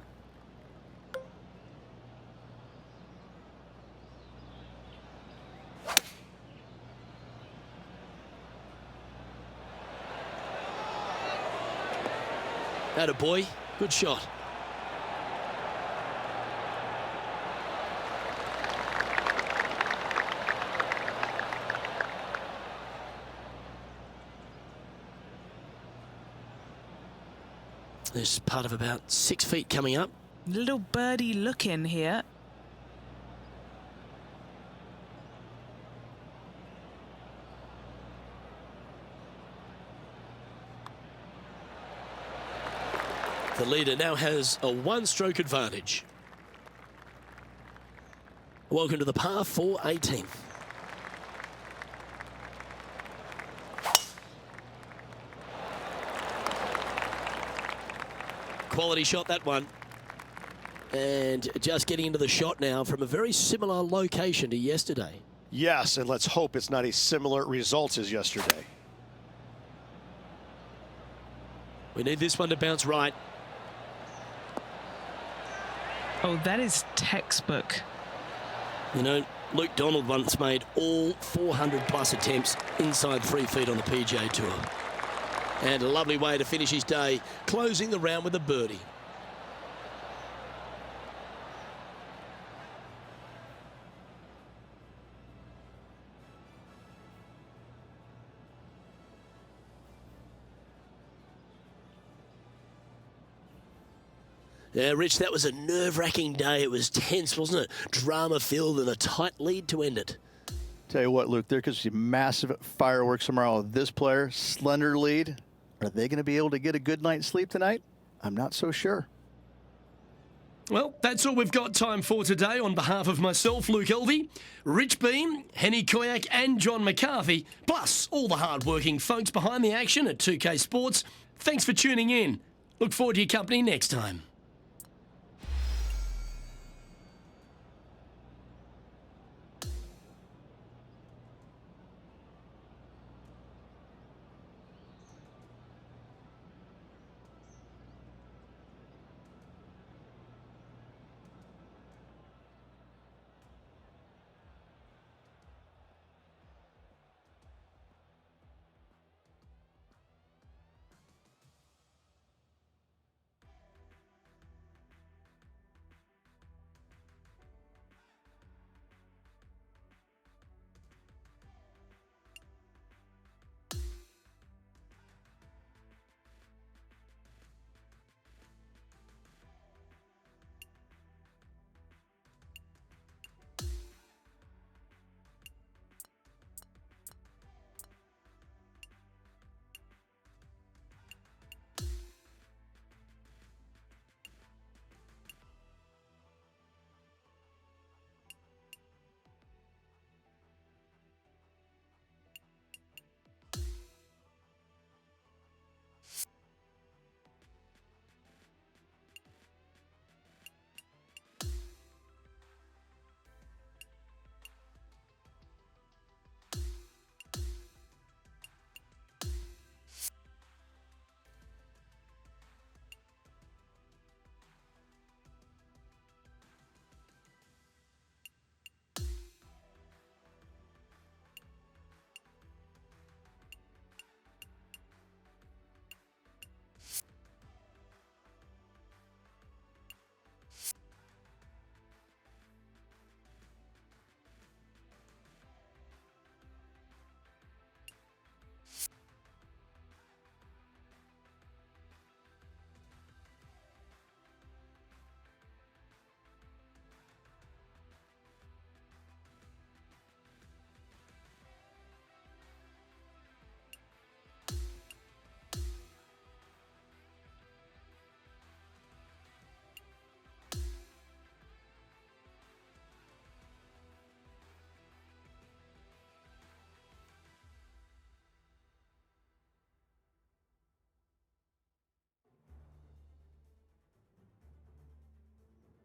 Atta boy, good shot. There's part of about 6 feet coming up. Little birdie look in here. The leader now has a 1-stroke advantage. Welcome to the par 4 18th. Quality shot, that one. And just getting into the shot now from a very similar location to yesterday. Yes, and let's hope it's not a similar result as yesterday. We need this one to bounce right. Oh, that is textbook. You know, Luke Donald once made all 400-plus attempts inside 3 feet on the PGA Tour. And a lovely way to finish his day, closing the round with a birdie. Yeah, Rich, that was a nerve-wracking day. It was tense, wasn't it? Drama-filled and a tight lead to end it. Tell you what, Luke, there could be massive fireworks tomorrow. This player, slender lead. Are they going to be able to get a good night's sleep tonight? I'm not so sure. Well, that's all we've got time for today. On behalf of myself, Luke Elvey, Rich Beam, Henny Koyak and John McCarthy, plus all the hard-working folks behind the action at 2K Sports, thanks for tuning in. Look forward to your company next time.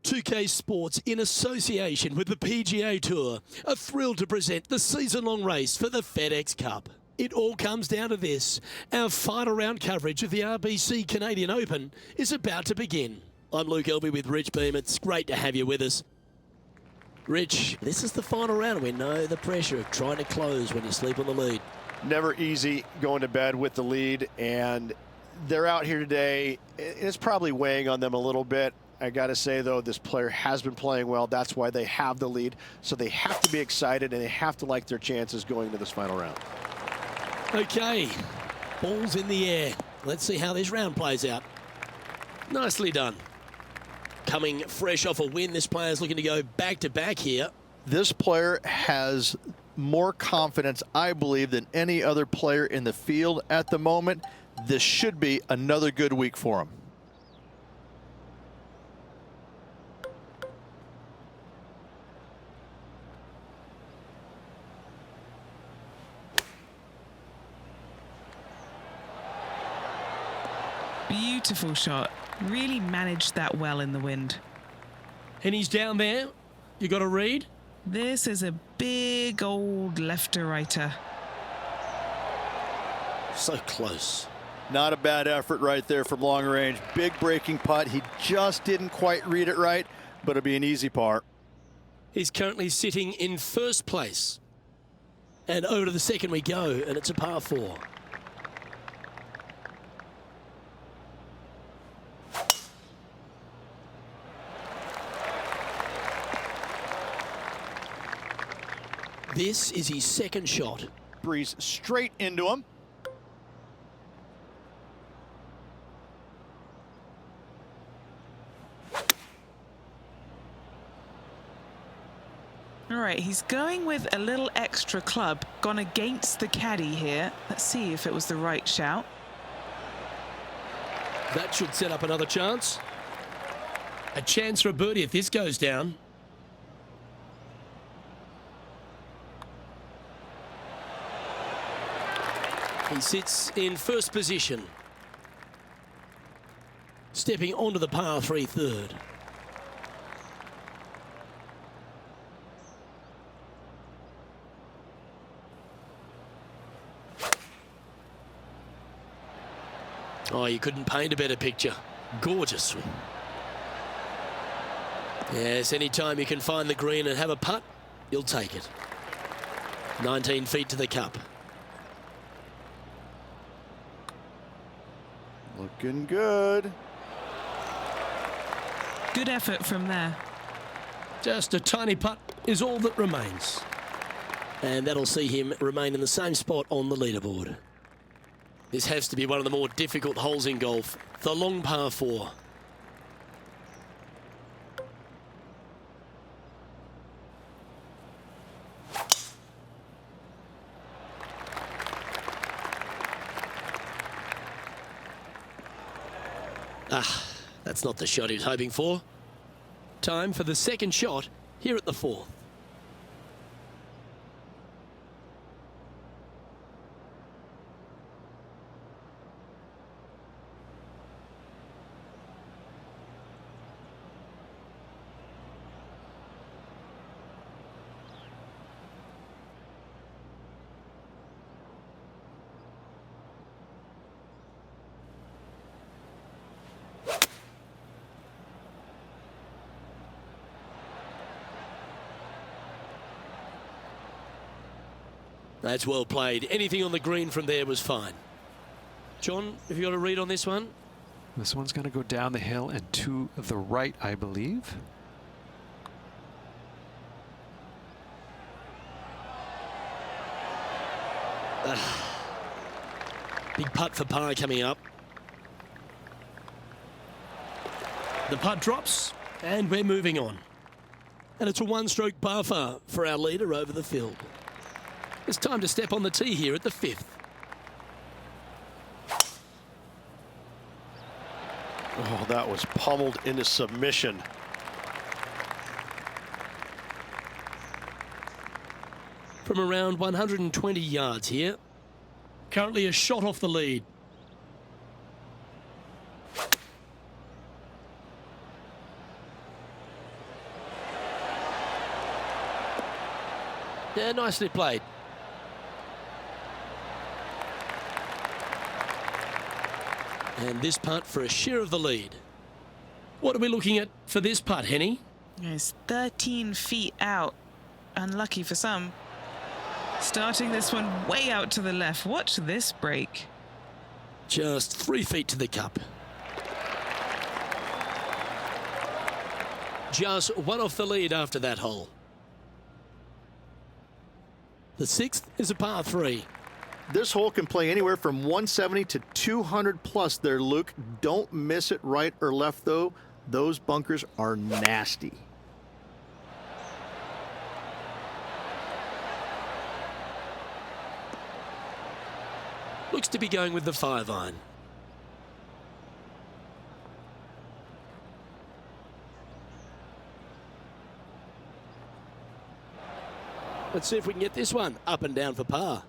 2K Sports, in association with the PGA Tour, are thrilled to present the season-long race for the FedEx Cup. It all comes down to this. Our final round coverage of the RBC Canadian Open is about to begin. I'm Luke Elby with Rich Beam. It's great to have you with us. Rich, this is the final round. We know the pressure of trying to close when you sleep on the lead. Never easy going to bed with the lead, and they're out here today. It's probably weighing on them a little bit. I got to say, though, this player has been playing well. That's why they have the lead. So they have to be excited, and they have to like their chances going into this final round. Okay, balls in the air. Let's see how this round plays out. Nicely done. Coming fresh off a win, this player's looking to go back-to-back here. This player has more confidence, I believe, than any other player in the field at the moment. This should be another good week for him. Beautiful shot. Really managed that well in the wind. And he's down there. You got a read? This is a big old left-to-righter. So close. Not a bad effort right there from long range. Big breaking putt. He just didn't quite read it right, but it'll be an easy par. He's currently sitting in first place. And over to the second we go, and it's a par 4. This is his second shot. Breeze straight into him. All right, he's going with a little extra club, gone against the caddy here. Let's see if it was the right shout. That should set up another chance. A chance for a birdie if this goes down. He sits in first position, stepping onto the par 3 third. Oh, you couldn't paint a better picture. Gorgeous swing. Yes, anytime you can find the green and have a putt, you'll take it. 19 feet to the cup. Looking good. Good effort from there. Just a tiny putt is all that remains. And that'll see him remain in the same spot on the leaderboard. This has to be one of the more difficult holes in golf. The long par 4. Ah, that's not the shot he was hoping for. Time for the second shot here at the 4th. That's well played. Anything on the green from there was fine. John, have you got a read on this one? This one's going to go down the hill and to the right, I believe. Big putt for par coming up. The putt drops, and we're moving on. And it's a one-stroke par for our leader over the field. It's time to step on the tee here at the 5th. Oh, that was pummeled into submission. From around 120 yards here. Currently a shot off the lead. Yeah, nicely played. And this putt for a share of the lead. What are we looking at for this putt, Henny? It's 13 feet out. Unlucky for some. Starting this one way out to the left. Watch this break. Just 3 feet to the cup. Just one off the lead after that hole. The sixth is a par 3. This hole can play anywhere from 170 to 200 plus there, Luke. Don't miss it right or left, though. Those bunkers are nasty. Looks to be going with the 5-iron. Let's see if we can get this one up and down for par.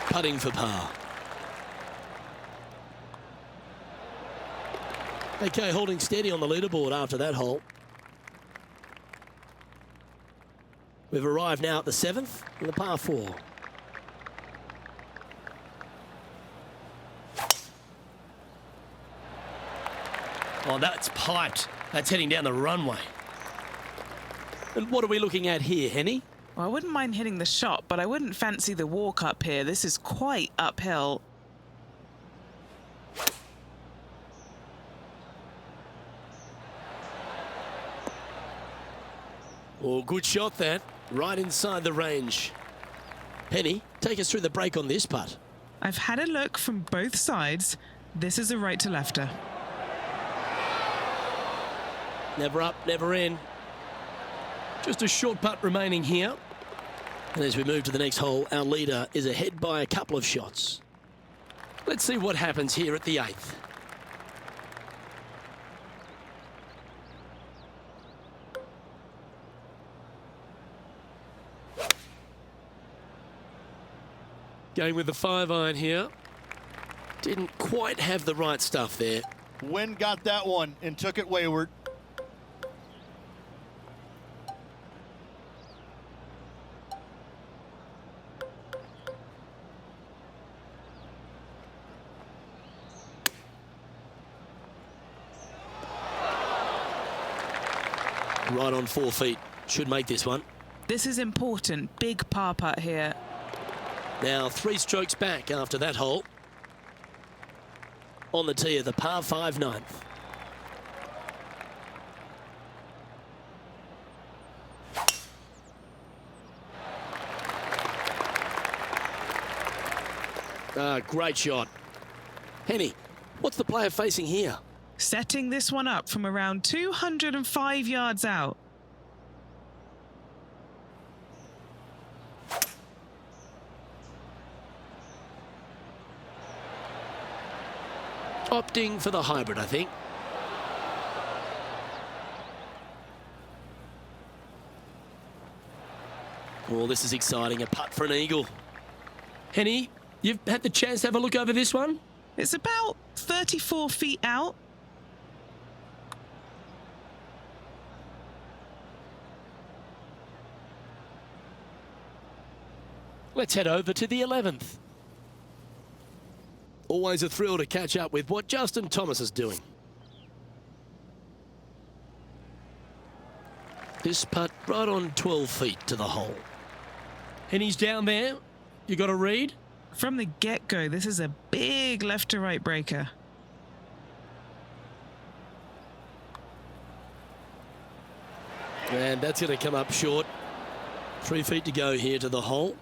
Putting for par. Okay, holding steady on the leaderboard after that hole. We've arrived now at the 7th in the par 4. Oh, that's piped. That's heading down the runway. And what are we looking at here, Henny? Well, I wouldn't mind hitting the shot, but I wouldn't fancy the walk up here. This is quite uphill. Oh, good shot that. Right inside the range. Penny, take us through the break on this putt. I've had a look from both sides. This is a right to lefter. Never up, never in. Just a short putt remaining here. And as we move to the next hole, our leader is ahead by a couple of shots. Let's see what happens here at the 8th. Going with the 5-iron here. Didn't quite have the right stuff there. Wind got that one and took it wayward. Right on 4 feet. Should make this one. This is important. Big par putt here. Now 3 strokes back after that hole. On the tee of the par 5 9th. Great shot. Henny, what's the player facing here? Setting this one up from around 205 yards out. Opting for the hybrid, I think. Oh, this is exciting. A putt for an eagle. Henny, you've had the chance to have a look over this one? It's about 34 feet out. Let's head over to the 11th. Always a thrill to catch up with what Justin Thomas is doing. This putt right on 12 feet to the hole. And he's down there. You got a read? From the get-go, this is a big left-to-right breaker. And that's going to come up short. 3 feet to go here to the hole.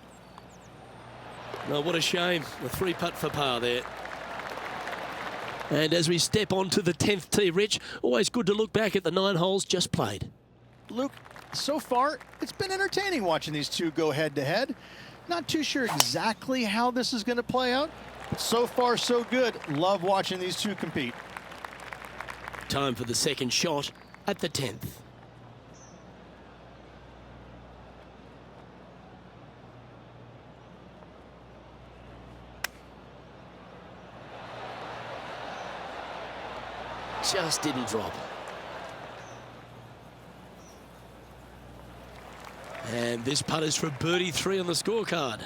Oh, what a shame. The 3-putt for par there. And as we step on to the 10th tee, Rich, always good to look back at the 9 holes just played. Luke, so far, it's been entertaining watching these two go head-to-head. Not too sure exactly how this is going to play out, but so far, so good. Love watching these two compete. Time for the second shot at the 10th. Just didn't drop. And this putt is for birdie 3 on the scorecard.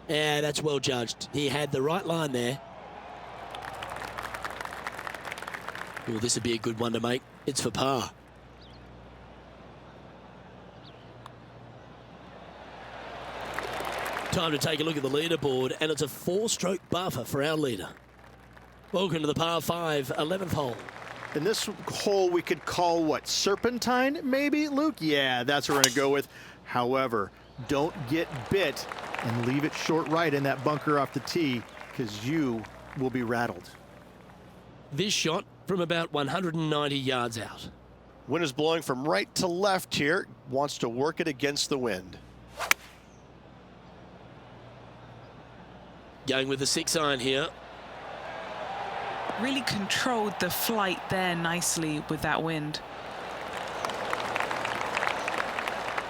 Yeah, that's well judged. He had the right line there. Well, this would be a good one to make. It's for par. Time to take a look at the leaderboard, and it's a 4-stroke buffer for our leader. Welcome to the par 5, 11th hole. And this hole we could call what, serpentine maybe, Luke? Yeah, that's what we're going to go with. However, don't get bit and leave it short right in that bunker off the tee, because you will be rattled. This shot from about 190 yards out. Wind is blowing from right to left here. Wants to work it against the wind. Going with the 6-iron here. Really controlled the flight there nicely with that wind.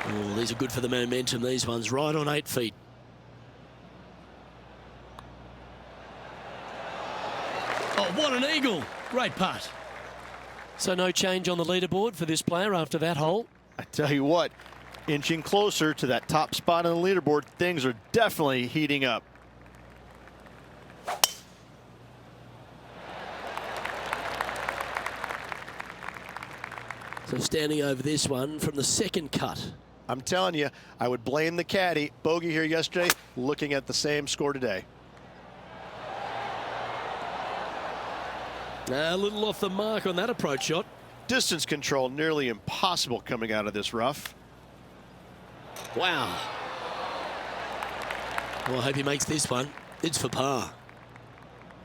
Oh, these are good for the momentum, these ones. Right on 8 feet. Oh, what an eagle. Great putt. So no change on the leaderboard for this player after that hole. I tell you what, inching closer to that top spot on the leaderboard, things are definitely heating up. So standing over this one from the second cut. I'm telling you, I would blame the caddy. Bogey here yesterday, looking at the same score today. A little off the mark on that approach shot. Distance control nearly impossible coming out of this rough. Wow. Well, I hope he makes this one. It's for par.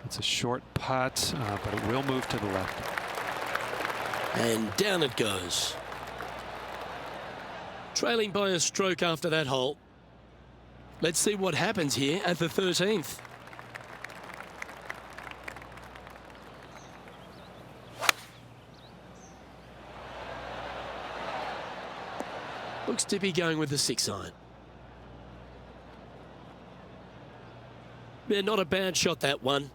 It's a short putt, but it will move to the left. And down it goes. Trailing by a stroke after that hole. Let's see what happens here at the 13th. Looks to be going with the 6-iron. Yeah, not a bad shot, that one.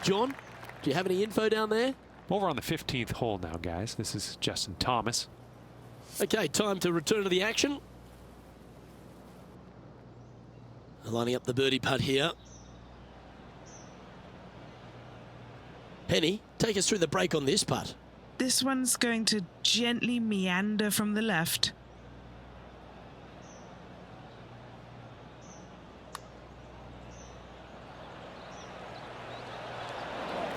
John, do you have any info down there? Over on the 15th hole now, guys. This is Justin Thomas. Okay, time to return to the action. Lining up the birdie putt here. Penny, take us through the break on this putt. This one's going to gently meander from the left.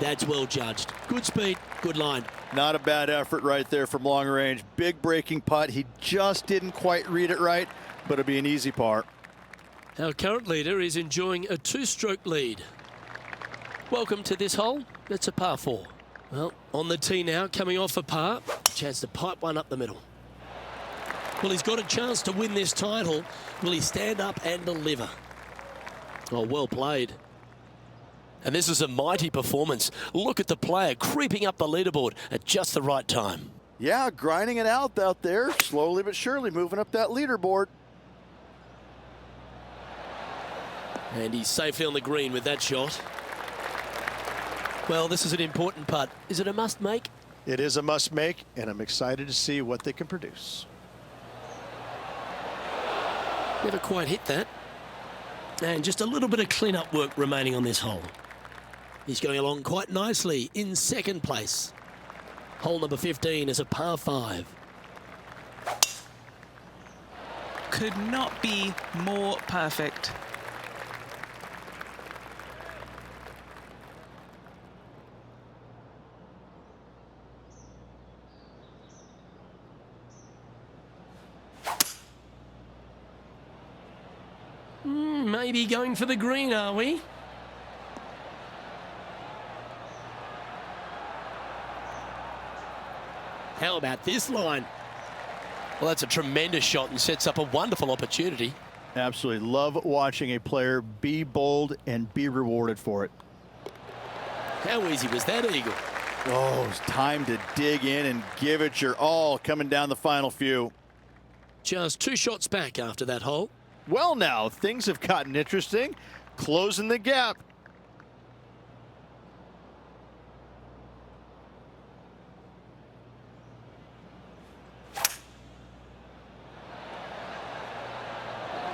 That's well judged. Good speed, good line. Not a bad effort right there from long range. Big breaking putt. He just didn't quite read it right, but it'll be an easy par. Our current leader is enjoying a 2-stroke lead. Welcome to this hole. It's a par 4. Well, on the tee now, coming off a par. Chance to pipe one up the middle. Well, he's got a chance to win this title. Will he stand up and deliver? Oh, well played. And this is a mighty performance. Look at the player creeping up the leaderboard at just the right time. Yeah, grinding it out there, slowly but surely moving up that leaderboard. And he's safely on the green with that shot. Well, this is an important putt. Is it a must make? It is a must make, and I'm excited to see what they can produce. Never quite hit that. And just a little bit of clean-up work remaining on this hole. He's going along quite nicely in second place. Hole number 15 is a par 5. Could not be more perfect. Maybe going for the green, are we? How about this line? Well, that's a tremendous shot and sets up a wonderful opportunity. Absolutely love watching a player be bold and be rewarded for it. How easy was that eagle? Oh, it's time to dig in and give it your all coming down the final few. Just 2 shots back after that hole. Well, now things have gotten interesting. Closing the gap.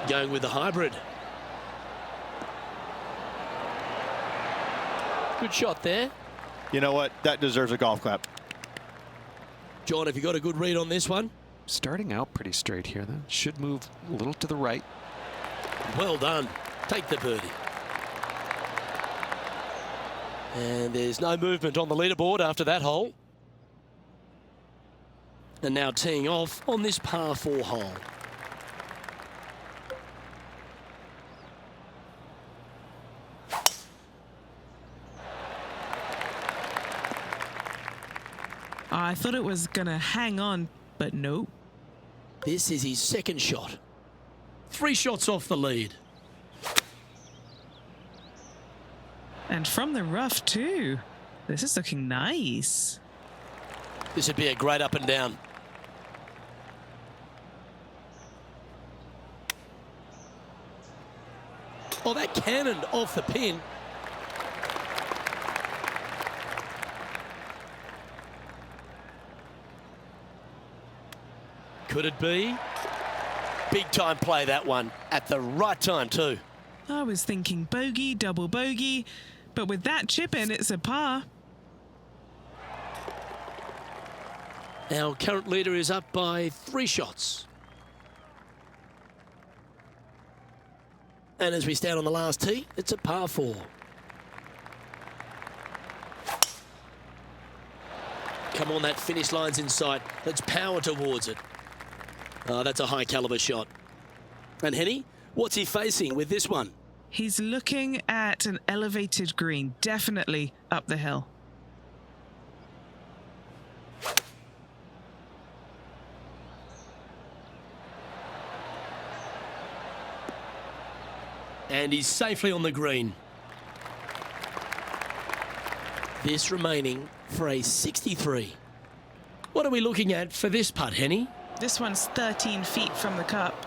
Going with the hybrid. Good shot there. You know what? That deserves a golf clap. John, have you got a good read on this one? Starting out pretty straight here, then. Should move a little to the right. Well done. Take the birdie. And there's no movement on the leaderboard after that hole. And now teeing off on this par 4 hole. I thought it was going to hang on, but no. This is his second shot. 3 shots off the lead. And from the rough, too. This is looking nice. This would be a great up and down. Oh, that cannoned off the pin. Could it be? Big time play, that one. At the right time, too. I was thinking bogey, double bogey, but with that chip in, it's a par. Our current leader is up by 3 shots. And as we stand on the last tee, it's a par 4. Come on, that finish line's in sight. Let's power towards it. Oh, that's a high caliber shot. And Henny, what's he facing with this one? He's looking at an elevated green, definitely up the hill. And he's safely on the green. This remaining for a 63. What are we looking at for this putt, Henny? This one's 13 feet from the cup.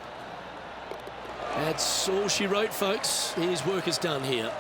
That's all she wrote, folks. His work is done here.